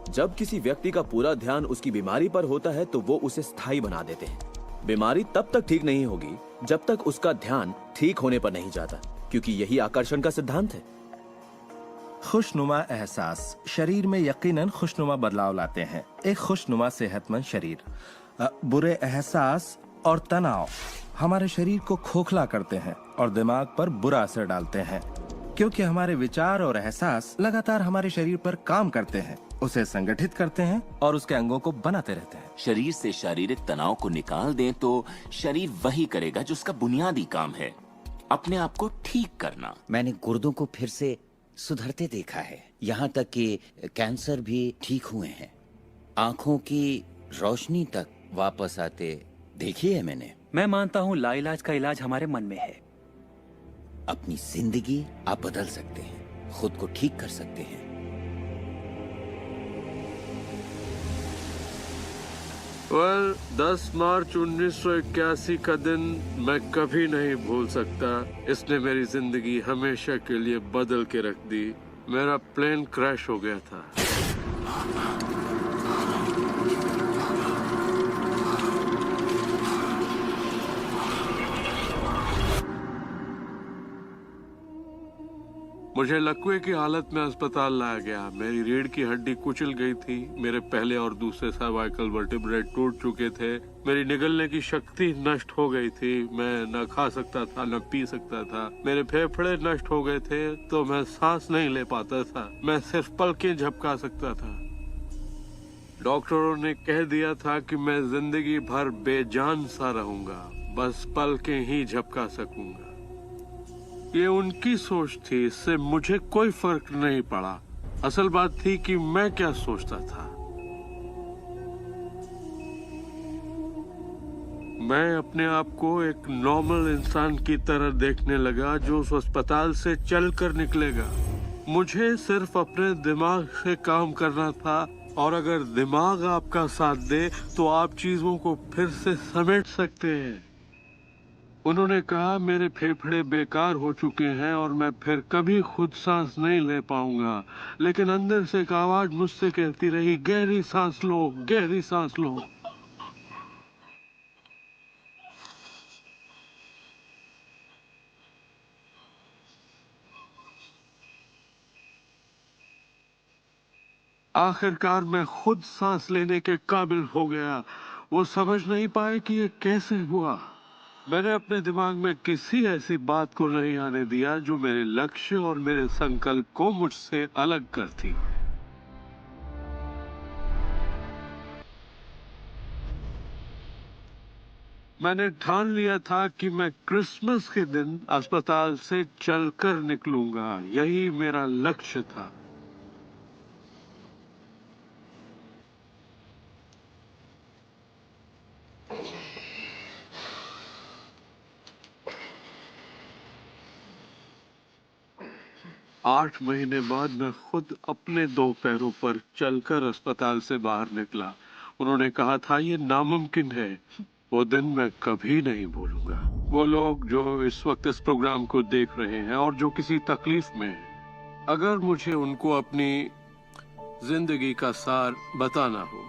जब किसी व्यक्ति का पूरा ध्यान उसकी बीमारी पर होता है तो वो उसे स्थायी बना देते हैं। बीमारी तब तक ठीक नहीं होगी जब तक उसका ध्यान ठीक होने पर नहीं जाता, क्योंकि यही आकर्षण का सिद्धांत है। खुशनुमा एहसास शरीर में यकीनन खुशनुमा बदलाव लाते हैं। एक खुशनुमा सेहतमंद शरीर। बुरे एहसास और तनाव हमारे शरीर को खोखला करते हैं और दिमाग पर बुरा असर डालते हैं, क्योंकि हमारे विचार और एहसास लगातार हमारे शरीर पर काम करते हैं, उसे संगठित करते हैं और उसके अंगों को बनाते रहते हैं। शरीर से शारीरिक तनाव को निकाल दें तो शरीर वही करेगा जो उसका बुनियादी काम है, अपने आप को ठीक करना। मैंने गुर्दों को फिर से सुधरते देखा है, यहाँ तक कि कैंसर भी ठीक हुए हैं। आंखों की रोशनी तक वापस आते देखी है मैंने। मैं मानता हूँ लाइलाज का इलाज हमारे मन में है। अपनी जिंदगी आप बदल सकते हैं, खुद को ठीक कर सकते हैं। well, 10 मार्च 1981 का दिन मैं कभी नहीं भूल सकता। इसने मेरी जिंदगी हमेशा के लिए बदल के रख दी। मेरा प्लेन क्रैश हो गया था। मुझे लकवे की हालत में अस्पताल लाया गया। मेरी रीढ़ की हड्डी कुचल गई थी। मेरे पहले और दूसरे सर्वाइकल वर्टिब्रे टूट चुके थे। मेरी निगलने की शक्ति नष्ट हो गई थी। मैं न खा सकता था न पी सकता था। मेरे फेफड़े नष्ट हो गए थे तो मैं सांस नहीं ले पाता था। मैं सिर्फ पलकें झपका सकता था। डॉक्टरों ने कह दिया था कि मैं जिंदगी भर बेजान सा रहूंगा, बस पलकें ही झपका सकूंगा। ये उनकी सोच थी, इससे मुझे कोई फर्क नहीं पड़ा। असल बात थी कि मैं क्या सोचता था। मैं अपने आप को एक नॉर्मल इंसान की तरह देखने लगा जो उस अस्पताल से चलकर निकलेगा। मुझे सिर्फ अपने दिमाग से काम करना था, और अगर दिमाग आपका साथ दे तो आप चीजों को फिर से समेट सकते हैं। उन्होंने कहा मेरे फेफड़े बेकार हो चुके हैं और मैं फिर कभी खुद सांस नहीं ले पाऊंगा, लेकिन अंदर से एक आवाज मुझसे कहती रही, गहरी सांस लो, गहरी सांस लो। आखिरकार मैं खुद सांस लेने के काबिल हो गया। वो समझ नहीं पाए कि ये कैसे हुआ। मैंने अपने दिमाग में किसी ऐसी बात को नहीं आने दिया जो मेरे लक्ष्य और मेरे संकल्प को मुझसे अलग करती। मैंने ठान लिया था कि मैं क्रिसमस के दिन अस्पताल से चलकर निकलूंगा। यही मेरा लक्ष्य था। आठ महीने बाद मैं खुद अपने 2 पैरों पर चलकर अस्पताल से बाहर निकला। उन्होंने कहा था ये नामुमकिन है। वो दिन मैं कभी नहीं भूलूंगा। वो लोग जो इस वक्त इस प्रोग्राम को देख रहे हैं और जो किसी तकलीफ में हैं, अगर मुझे उनको अपनी जिंदगी का सार बताना हो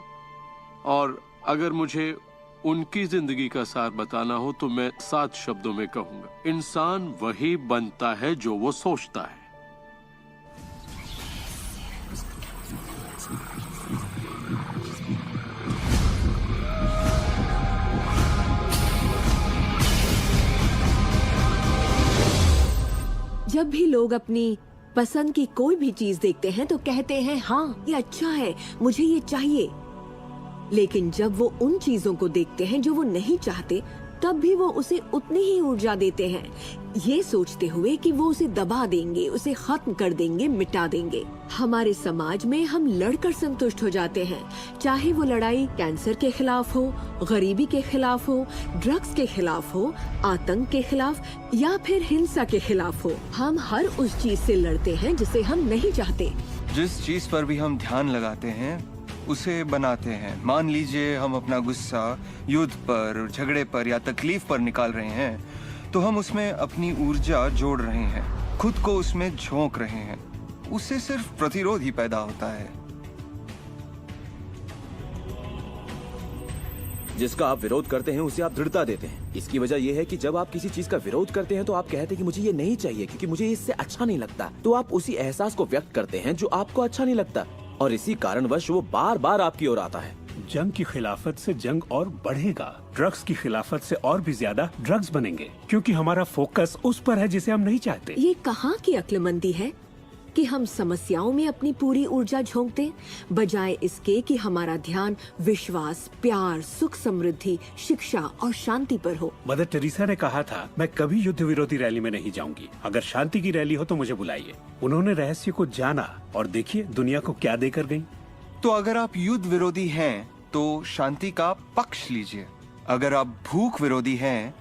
और अगर मुझे उनकी जिंदगी का सार बताना हो तो मैं 7 शब्दों में कहूंगा, इंसान वही बनता है जो वो सोचता है। जब भी लोग अपनी पसंद की कोई भी चीज देखते हैं तो कहते हैं हाँ ये अच्छा है, मुझे ये चाहिए। लेकिन जब वो उन चीजों को देखते हैं जो वो नहीं चाहते, तब भी वो उसे उतनी ही ऊर्जा देते हैं, ये सोचते हुए कि वो उसे दबा देंगे, उसे खत्म कर देंगे, मिटा देंगे। हमारे समाज में हम लड़कर संतुष्ट हो जाते हैं, चाहे वो लड़ाई कैंसर के खिलाफ हो, गरीबी के खिलाफ हो, ड्रग्स के खिलाफ हो, आतंक के खिलाफ या फिर हिंसा के खिलाफ हो। हम हर उस चीज से लड़ते हैं जिसे हम नहीं चाहते। जिस चीज पर भी हम ध्यान लगाते हैं उसे बनाते हैं। मान लीजिए हम अपना गुस्सा युद्ध पर, झगड़े पर या तकलीफ पर निकाल रहे हैं, तो हम उसमें अपनी ऊर्जा जोड़ रहे हैं, खुद को उसमें झोंक रहे हैं। उससे सिर्फ प्रतिरोध ही पैदा होता है। जिसका आप विरोध करते हैं उसे आप दृढ़ता देते हैं। इसकी वजह यह है कि जब आप किसी चीज का विरोध करते हैं तो आप कहते हैं कि मुझे ये नहीं चाहिए क्योंकि मुझे इससे अच्छा नहीं लगता। तो आप उसी एहसास को व्यक्त करते हैं जो आपको अच्छा नहीं लगता और इसी कारणवश वो बार बार आपकी ओर आता है। जंग की खिलाफत से जंग और बढ़ेगा, ड्रग्स की खिलाफत से और भी ज्यादा ड्रग्स बनेंगे, क्योंकि हमारा फोकस उस पर है जिसे हम नहीं चाहते। ये कहाँ की अक्लमंदी है कि हम समस्याओं में अपनी पूरी ऊर्जा झोंकते, बजाय इसके कि हमारा ध्यान विश्वास, प्यार, सुख, समृद्धि, शिक्षा और शांति पर हो। मदर टेरेसा ने कहा था, मैं कभी युद्ध विरोधी रैली में नहीं जाऊंगी। अगर शांति की रैली हो तो मुझे बुलाइए। उन्होंने रहस्य को जाना और देखिए दुनिया को क्या देकर गयी। तो अगर आप युद्ध विरोधी हैं तो शांति का पक्ष लीजिए। अगर आप भूख विरोधी हैं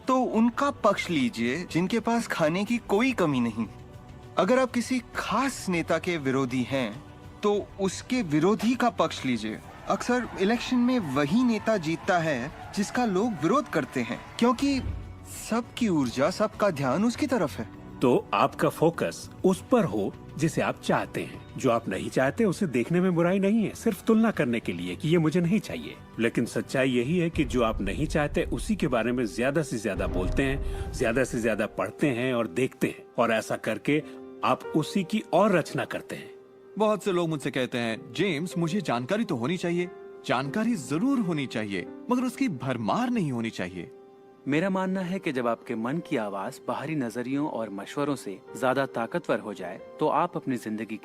तो उनका पक्ष लीजिए जिनके पास खाने की कोई कमी नहीं। अगर आप किसी खास नेता के विरोधी हैं तो उसके विरोधी का पक्ष लीजिए। अक्सर इलेक्शन में वही नेता जीतता है जिसका लोग विरोध करते हैं, क्योंकि सबकी ऊर्जा, सबका ध्यान उसकी तरफ है। तो आपका फोकस उस पर हो जिसे आप चाहते हैं। जो आप नहीं चाहते उसे देखने में बुराई नहीं है, सिर्फ तुलना करने के लिए कि ये मुझे नहीं चाहिए। लेकिन सच्चाई यही है कि जो आप नहीं चाहते उसी के बारे में ज्यादा से ज्यादा बोलते हैं, ज्यादा से ज्यादा पढ़ते हैं और देखते हैं, और ऐसा करके आप उसी की और रचना करते हैं। बहुत से लोग मुझसे कहते हैं, जेम्स मुझे जानकारी तो होनी चाहिए। जानकारी जरूर होनी चाहिए, मगर उसकी भरमार नहीं होनी चाहिए। मेरा मानना है कि जब आपके मन की आवाज बाहरी नजरियों और मशवरों से ज्यादा ताकतवर हो जाए तो आप अपनी जिंदगी।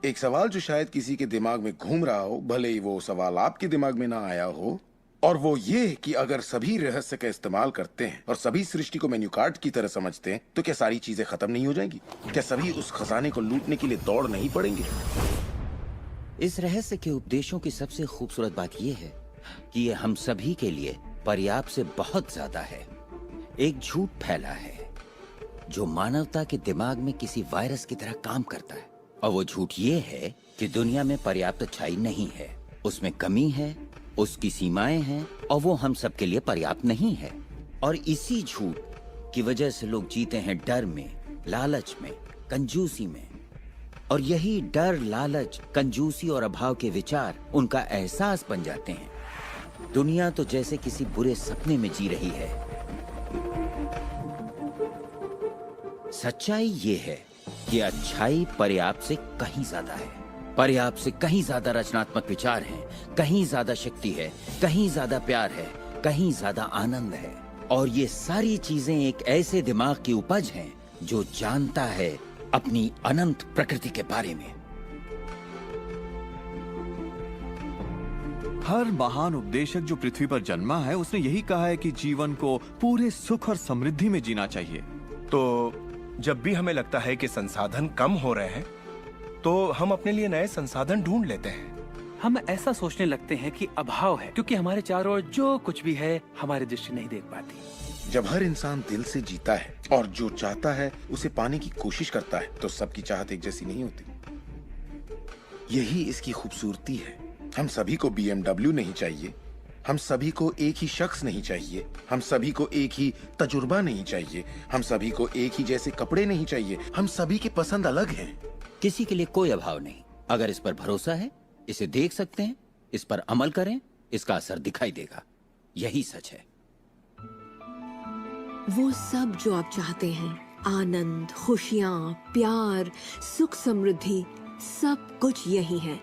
एक सवाल जो शायद किसी के दिमाग में घूम रहा हो, भले ही वो सवाल आपके दिमाग में ना आया हो, और वो ये कि अगर सभी रहस्य का इस्तेमाल करते हैं और सभी सृष्टि को मेन्यू कार्ड की तरह समझते हैं तो क्या सारी चीजें खत्म नहीं हो जाएंगी? क्या सभी उस खजाने को लूटने के लिए दौड़ नहीं पड़ेंगे? इस रहस्य के उपदेशों की सबसे खूबसूरत बात यह है कि ये हम सभी के लिए पर्याप्त से बहुत ज्यादा है। एक झूठ फैला है जो मानवता के दिमाग में किसी वायरस की तरह काम करता है, और वो झूठ ये है कि दुनिया में पर्याप्त अच्छाई नहीं है, उसमें कमी है, उसकी सीमाएं हैं और वो हम सबके लिए पर्याप्त नहीं है। और इसी झूठ की वजह से लोग जीते हैं डर में, लालच में, कंजूसी में। और यही डर, लालच, कंजूसी और अभाव के विचार उनका एहसास बन जाते हैं। दुनिया तो जैसे किसी बुरे सपने में जी रही है। सच्चाई ये है कि अच्छाई पर्याप्त से कहीं ज्यादा है। पर्याप्त से कहीं ज्यादा रचनात्मक विचार हैं, कहीं ज्यादा शक्ति है, कहीं ज्यादा प्यार है, कहीं ज्यादा आनंद है। और ये सारी चीजें एक ऐसे दिमाग की उपज हैं जो जानता है अपनी अनंत प्रकृति के बारे में। हर महान उपदेशक जो पृथ्वी पर जन्मा है, उसने यही कहा है कि जीवन को पूरे सुख और समृद्धि में जीना चाहिए। तो जब भी हमें लगता है कि संसाधन कम हो रहे हैं, तो हम अपने लिए नए संसाधन ढूंढ लेते हैं। हम ऐसा सोचने लगते हैं कि अभाव है, क्योंकि हमारे चारों ओर जो कुछ भी है हमारी दृष्टि नहीं देख पाती। जब हर इंसान दिल से जीता है और जो चाहता है उसे पाने की कोशिश करता है, तो सबकी चाहत एक जैसी नहीं होती। यही इसकी खूबसूरती है। हम सभी को BMW नहीं चाहिए, हम सभी को एक ही शख्स नहीं चाहिए, हम सभी को एक ही तजुर्बा नहीं चाहिए, हम सभी को एक ही जैसे कपड़े नहीं चाहिए। हम सभी की पसंद अलग है। किसी के लिए कोई अभाव नहीं। अगर इस पर भरोसा है, इसे देख सकते हैं, इस पर अमल करें, इसका असर दिखाई देगा। यही सच है। वो सब जो आप चाहते हैं, आनंद, खुशियाँ, प्यार, सुख, समृद्धि, सब कुछ यही है,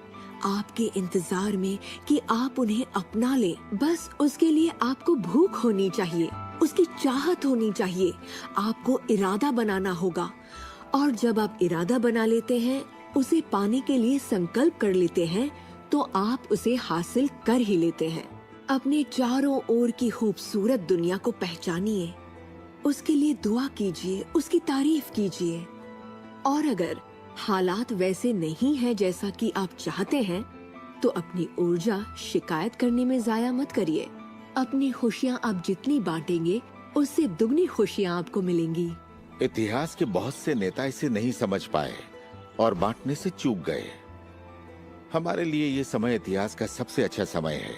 आपके इंतजार में कि आप उन्हें अपना लें। बस उसके लिए आपको भूख होनी चाहिए, उसकी चाहत होनी चाहिए। आपको इरादा बनाना होगा। और जब आप इरादा बना लेते हैं, उसे पाने के लिए संकल्प कर लेते हैं, तो आप उसे हासिल कर ही लेते हैं। अपने चारों ओर की खूबसूरत दुनिया को पहचानिए, उसके लिए दुआ कीजिए, उसकी तारीफ कीजिए। और अगर हालात वैसे नहीं है जैसा कि आप चाहते हैं, तो अपनी ऊर्जा शिकायत करने में जाया मत करिए। अपनी खुशियाँ आप जितनी बांटेंगे, उससे दुगनी खुशियाँ आपको मिलेंगी। इतिहास के बहुत से नेता इसे नहीं समझ पाए और बांटने से चूक गए। हमारे लिए ये समय इतिहास का सबसे अच्छा समय है।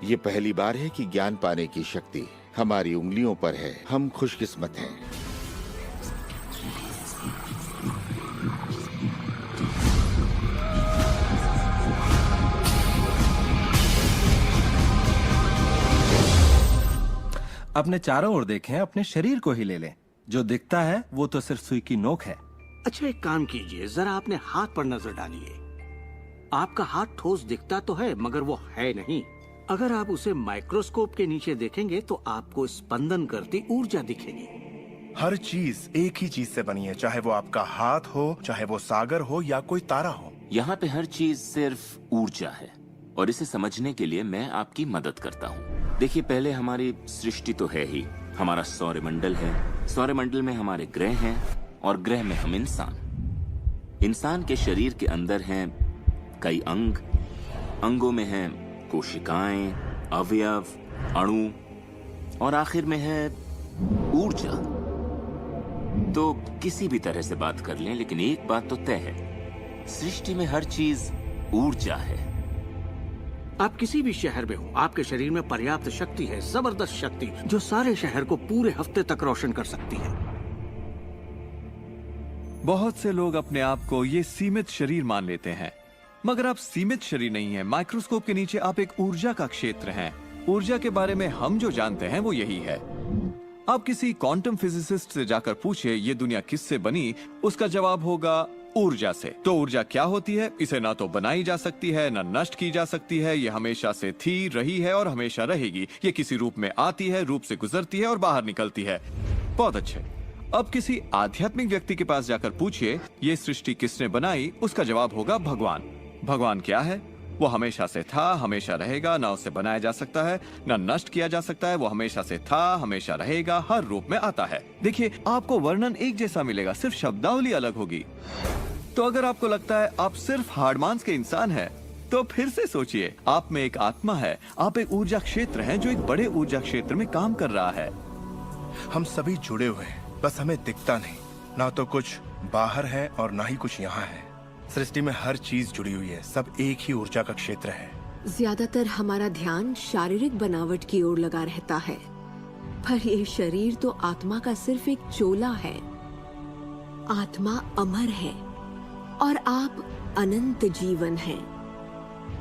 ये पहली बार है कि ज्ञान पाने की शक्ति हमारी उंगलियों पर है। हम खुशकिस्मत हैं। अपने चारों ओर देखें, अपने शरीर को ही ले लें। जो दिखता है वो तो सिर्फ सुई की नोक है। अच्छा, एक काम कीजिए, जरा अपने हाथ पर नजर डालिए। आपका हाथ ठोस दिखता तो है, मगर वो है नहीं। अगर आप उसे माइक्रोस्कोप के नीचे देखेंगे तो आपको स्पंदन करती ऊर्जा दिखेगी। हर चीज एक ही चीज से बनी है, चाहे वो आपका हाथ हो, चाहे वो सागर हो या कोई तारा हो। यहाँ पे हर चीज सिर्फ ऊर्जा है, और इसे समझने के लिए मैं आपकी मदद करता हूँ। देखिए, पहले हमारी सृष्टि तो है ही, हमारा सौरमंडल है, सौरमंडल में हमारे ग्रह हैं, और ग्रह में हम इंसान। इंसान के शरीर के अंदर हैं कई अंग, अंगों में हैं कोशिकाएं, अवयव, अणु, और आखिर में है ऊर्जा। तो किसी भी तरह से बात कर लें, लेकिन एक बात तो तय है, सृष्टि में हर चीज ऊर्जा है। आप किसी भी शहर में हो, आपके शरीर में पर्याप्त शक्ति है, जबरदस्त शक्ति, जो सारे शहर को पूरे हफ्ते तक रोशन कर सकती है। बहुत से लोग अपने आप को ये सीमित शरीर मान लेते हैं, मगर आप सीमित शरीर नहीं हैं। माइक्रोस्कोप के नीचे आप एक ऊर्जा का क्षेत्र हैं। ऊर्जा के बारे में हम जो जानते हैं वो यही है। आप किसी क्वांटम फिजिसिस्ट से जाकर पूछे ये दुनिया किससे बनी, उसका जवाब होगा ऊर्जा से। तो ऊर्जा क्या होती है? इसे ना तो बनाई जा सकती है, ना नष्ट की जा सकती है। ये हमेशा से थी, रही है और हमेशा रहेगी। ये किसी रूप में आती है, रूप से गुजरती है और बाहर निकलती है। बहुत अच्छे। अब किसी आध्यात्मिक व्यक्ति के पास जाकर पूछिए ये सृष्टि किसने बनाई, उसका जवाब होगा भगवान। भगवान क्या है? वो हमेशा से था, हमेशा रहेगा, ना उसे बनाया जा सकता है, ना नष्ट किया जा सकता है। वो हमेशा से था, हमेशा रहेगा, हर रूप में आता है। देखिए, आपको वर्णन एक जैसा मिलेगा, सिर्फ शब्दावली अलग होगी। तो अगर आपको लगता है आप सिर्फ हार्ड मांस के इंसान हैं, तो फिर से सोचिए, आप में एक आत्मा है, आप एक ऊर्जा क्षेत्र हैं जो एक बड़े ऊर्जा क्षेत्र में काम कर रहा है। हम सभी जुड़े हुए हैं, बस हमें दिखता नहीं। ना तो कुछ बाहर है और ना ही कुछ यहाँ है। सृष्टि में हर चीज जुड़ी हुई है, सब एक ही ऊर्जा का क्षेत्र है। ज्यादातर हमारा ध्यान शारीरिक बनावट की ओर लगा रहता है, पर ये शरीर तो आत्मा का सिर्फ एक चोला है। आत्मा अमर है और आप अनंत जीवन हैं।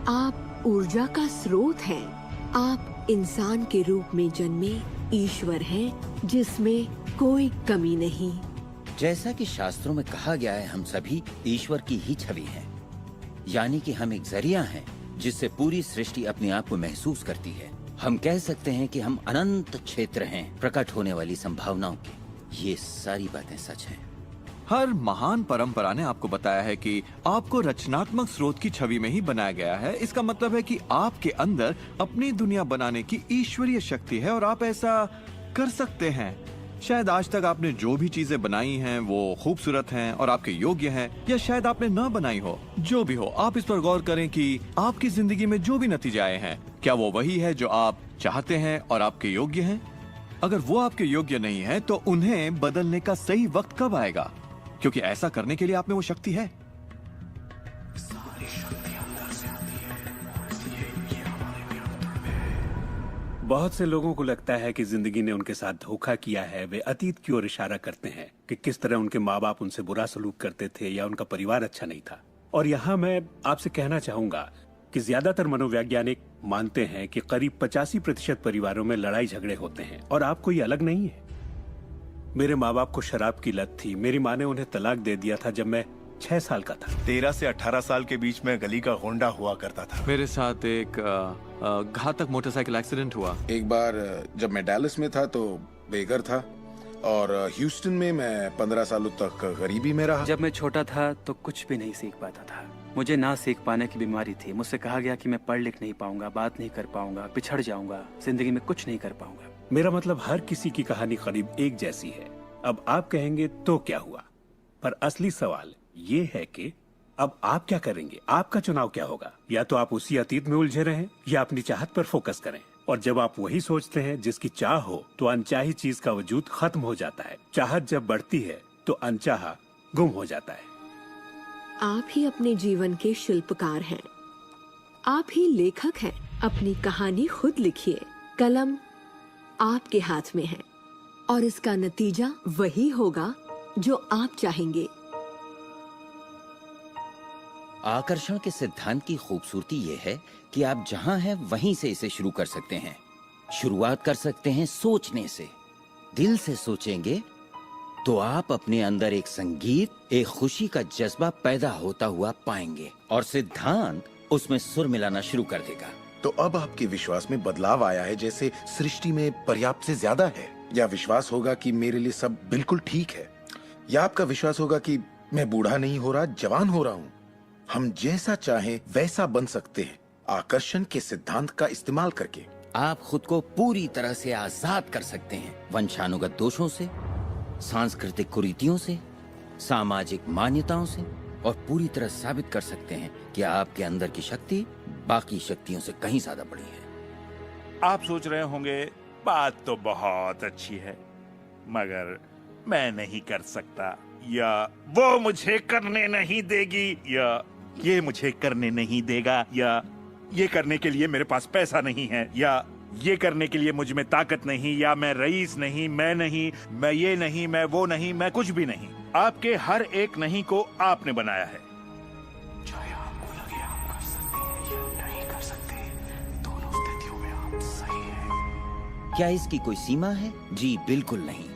आप ऊर्जा का स्रोत हैं। आप इंसान के रूप में जन्मे ईश्वर हैं, जिसमें कोई कमी नहीं। जैसा कि शास्त्रों में कहा गया है, हम सभी ईश्वर की ही छवि हैं, यानी कि हम एक जरिया हैं जिससे पूरी सृष्टि अपने आप को महसूस करती है। हम कह सकते हैं कि हम अनंत क्षेत्र हैं प्रकट होने वाली संभावनाओं की। ये सारी बातें सच हैं। हर महान परंपरा ने आपको बताया है कि आपको रचनात्मक स्रोत की छवि में ही बनाया गया है। इसका मतलब है कि आपके अंदर अपनी दुनिया बनाने की ईश्वरीय शक्ति है और आप ऐसा कर सकते हैं। शायद आज तक आपने जो भी चीजें बनाई हैं वो खूबसूरत हैं और आपके योग्य हैं, या शायद आपने न बनाई हो। जो भी हो, आप इस पर गौर करें कि आपकी जिंदगी में जो भी नतीजे आए हैं, क्या वो वही है जो आप चाहते हैं और आपके योग्य हैं? अगर वो आपके योग्य नहीं है तो उन्हें बदलने का सही वक्त कब आएगा? क्योंकि ऐसा करने के लिए आप में वो शक्ति है। बहुत से लोगों को लगता है कि जिंदगी ने उनके साथ धोखा किया है। वे अतीत की ओर इशारा करते हैं कि किस तरह उनके माँ बाप उनसे बुरा सलूक करते थे या उनका परिवार अच्छा नहीं था। और यहाँ मैं आपसे कहना चाहूंगा कि ज्यादातर मनोवैज्ञानिक मानते हैं कि करीब 85% परिवारों में लड़ाई झगड़े होते हैं और आप कोई अलग नहीं है। मेरे माँ बाप को शराब की लत थी। मेरी माँ ने उन्हें तलाक दे दिया था जब मैं 6 साल का था। 13 से 18 साल के बीच में गली का गुंडा हुआ करता था। मेरे साथ एक घातक मोटरसाइकिल एक्सीडेंट हुआ। एक बार जब मैं डैलस में था तो बेघर था, और ह्यूस्टन में मैं 15 सालों तक गरीबी में रहा। जब मैं छोटा था तो कुछ भी नहीं सीख पाता था। मुझे ना सीख पाने की बीमारी थी। मुझसे कहा गया कि मैं पढ़ लिख नहीं पाऊंगा, बात नहीं कर पाऊंगा, पिछड़ जाऊंगा, जिंदगी में कुछ नहीं कर पाऊंगा। मेरा मतलब हर किसी की कहानी करीब एक जैसी है। अब आप कहेंगे तो क्या हुआ, पर असली सवाल ये है कि अब आप क्या करेंगे? आपका चुनाव क्या होगा? या तो आप उसी अतीत में उलझे रहें या अपनी चाहत पर फोकस करें। और जब आप वही सोचते हैं जिसकी चाह हो, तो अनचाही चीज का वजूद खत्म हो जाता है। चाहत जब बढ़ती है तो अनचाहा गुम हो जाता है। आप ही अपने जीवन के शिल्पकार हैं। आप ही लेखक हैं। अपनी कहानी खुद लिखिए। कलम आपके हाथ में है और इसका नतीजा वही होगा जो आप चाहेंगे। आकर्षण के सिद्धांत की खूबसूरती ये है कि आप जहां हैं वहीं से इसे शुरू कर सकते हैं। शुरुआत कर सकते हैं सोचने से। दिल से सोचेंगे तो आप अपने अंदर एक संगीत, एक खुशी का जज्बा पैदा होता हुआ पाएंगे और सिद्धांत उसमें सुर मिलाना शुरू कर देगा। तो अब आपके विश्वास में बदलाव आया है, जैसे सृष्टि में पर्याप्त से ज्यादा है, या विश्वास होगा कि मेरे लिए सब बिल्कुल ठीक है, या आपका विश्वास होगा कि मैं बूढ़ा नहीं हो रहा, जवान हो रहा हूँ। हम जैसा चाहें वैसा बन सकते हैं आकर्षण के सिद्धांत का इस्तेमाल करके। आप खुद को पूरी तरह से आजाद कर सकते हैं वंशानुगत दोषों से, सांस्कृतिक कुरीतियों से, सामाजिक मान्यताओं से, और पूरी तरह साबित कर सकते हैं कि आपके अंदर की शक्ति बाकी शक्तियों से कहीं ज्यादा बड़ी है। आप सोच रहे होंगे बात तो बहुत अच्छी है, मगर मैं नहीं कर सकता, या वो मुझे करने नहीं देगी, या ये मुझे करने नहीं देगा, या ये करने के लिए मेरे पास पैसा नहीं है, या ये करने के लिए मुझ में ताकत नहीं, या मैं रईस नहीं, मैं नहीं, मैं ये नहीं, मैं वो नहीं, मैं कुछ भी नहीं। आपके हर एक नहीं को आपने बनाया है। चाहे आपको लगे आप कर सकते हैं या नहीं कर सकते, दोनों स्थितियों में आप सही हैं। क्या इसकी कोई सीमा है? जी बिल्कुल नहीं।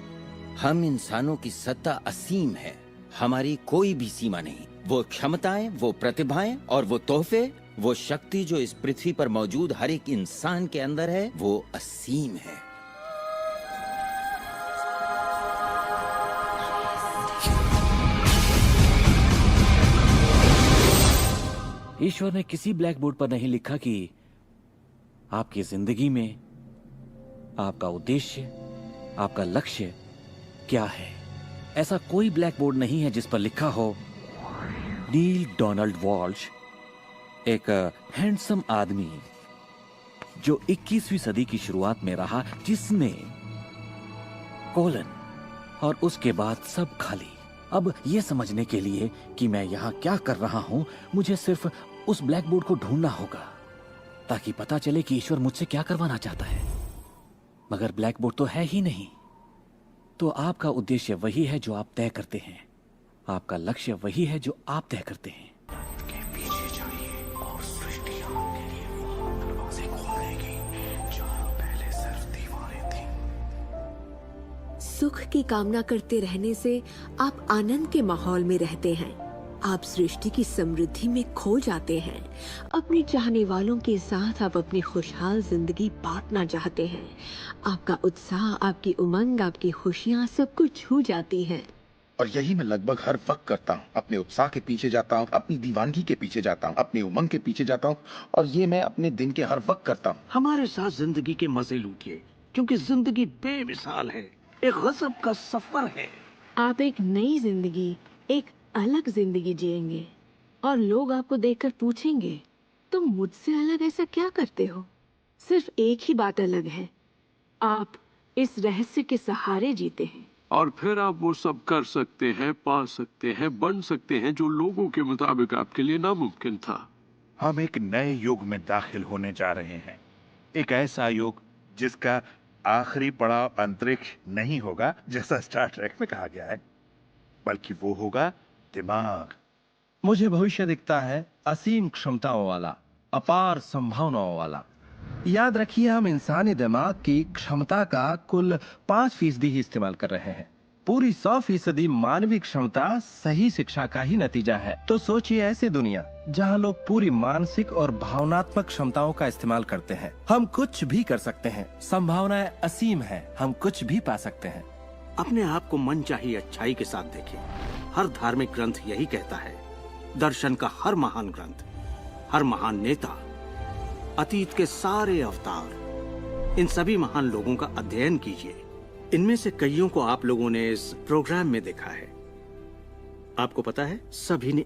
हम इंसानों की सत्ता असीम है। हमारी कोई भी सीमा नहीं। वो क्षमताएं, वो प्रतिभाएं और वो तोहफे, वो शक्ति जो इस पृथ्वी पर मौजूद हर एक इंसान के अंदर है, वो असीम है। ईश्वर ने किसी ब्लैक बोर्ड पर नहीं लिखा कि आपकी जिंदगी में आपका उद्देश्य, आपका लक्ष्य क्या है। ऐसा कोई ब्लैक बोर्ड नहीं है जिस पर लिखा हो नील डोनाल्ड वॉल्श, एक हैंडसम आदमी जो 21वीं सदी की शुरुआत में रहा, जिसने कोलन और उसके बाद सब खाली। अब यह समझने के लिए कि मैं यहां क्या कर रहा हूं, मुझे सिर्फ उस ब्लैक बोर्ड को ढूंढना होगा। ताकि पता चले कि ईश्वर मुझसे क्या करवाना चाहता है। मगर ब्लैक बोर्ड तो है ही नहीं। तो आपका उद्देश्य वही है जो आप तय करते हैं, आपका लक्ष्य वही है जो आप तय करते हैं। पीछे जाइए और सृष्टि आपके लिए वो दरवाजे खोलेगी जहाँ पहले सिर्फ दीवारें थीं। सुख की कामना करते रहने से आप आनंद के माहौल में रहते हैं। आप सृष्टि की समृद्धि में खो जाते हैं। अपने चाहने वालों के साथ आप अपनी खुशहाल जिंदगी बांटना चाहते हैं। आपका उत्साह, आपकी उमंग, आपकी खुशियाँ सब कुछ छू जाती हैं। और यही मैं लगभग हर वक्त करता हूँ। अपने उत्साह के पीछे जाता हूँ, अपनी दीवानगी के पीछे जाता हूँ, अपनी उमंग के पीछे जाता हूँ, और ये मैं अपने दिन के हर वक्त करता हूँ। हमारे साथ जिंदगी के मजे लूटिए, क्योंकि जिंदगी बेमिसाल है, एक गजब का सफर है। आप एक नई जिंदगी, एक अलग जिंदगी जिएंगे और लोग आपको देखकर पूछेंगे तुम मुझसे अलग ऐसा क्या करते हो। सिर्फ एक ही बात अलग है, आप इस रहस्य के सहारे जीते हैं। और फिर आप वो सब कर सकते हैं, पा सकते हैं, बन सकते हैं जो लोगों के मुताबिक आपके लिए नामुमकिन था। हम एक नए युग में दाखिल होने जा रहे हैं, एक ऐसा युग जिसका आखिरी पड़ाव अंतरिक्ष नहीं होगा जैसा स्टार ट्रेक में कहा गया है, बल्कि वो होगा दिमाग। मुझे भविष्य दिखता है असीम क्षमताओं वाला, अपार संभावनाओं वाला। याद रखिए, हम इंसानी दिमाग की क्षमता का कुल 5% ही इस्तेमाल कर रहे हैं। पूरी 100% मानवीय क्षमता सही शिक्षा का ही नतीजा है। तो सोचिए ऐसी दुनिया जहां लोग पूरी मानसिक और भावनात्मक क्षमताओं का इस्तेमाल करते हैं। हम कुछ भी कर सकते हैं, संभावनाएं असीम है, हम कुछ भी पा सकते हैं। अपने आप को मनचाही अच्छाई के साथ देखिए। हर धार्मिक ग्रंथ यही कहता है। दर्शन का हर महान ग्रंथ, हर महान नेता, अतीत के सारे अवतार, इन सभी महान लोगों का अध्ययन कीजिए। इनमें से कईयों को आप लोगों ने इस प्रोग्राम में देखा है। आपको पता है, सभी ने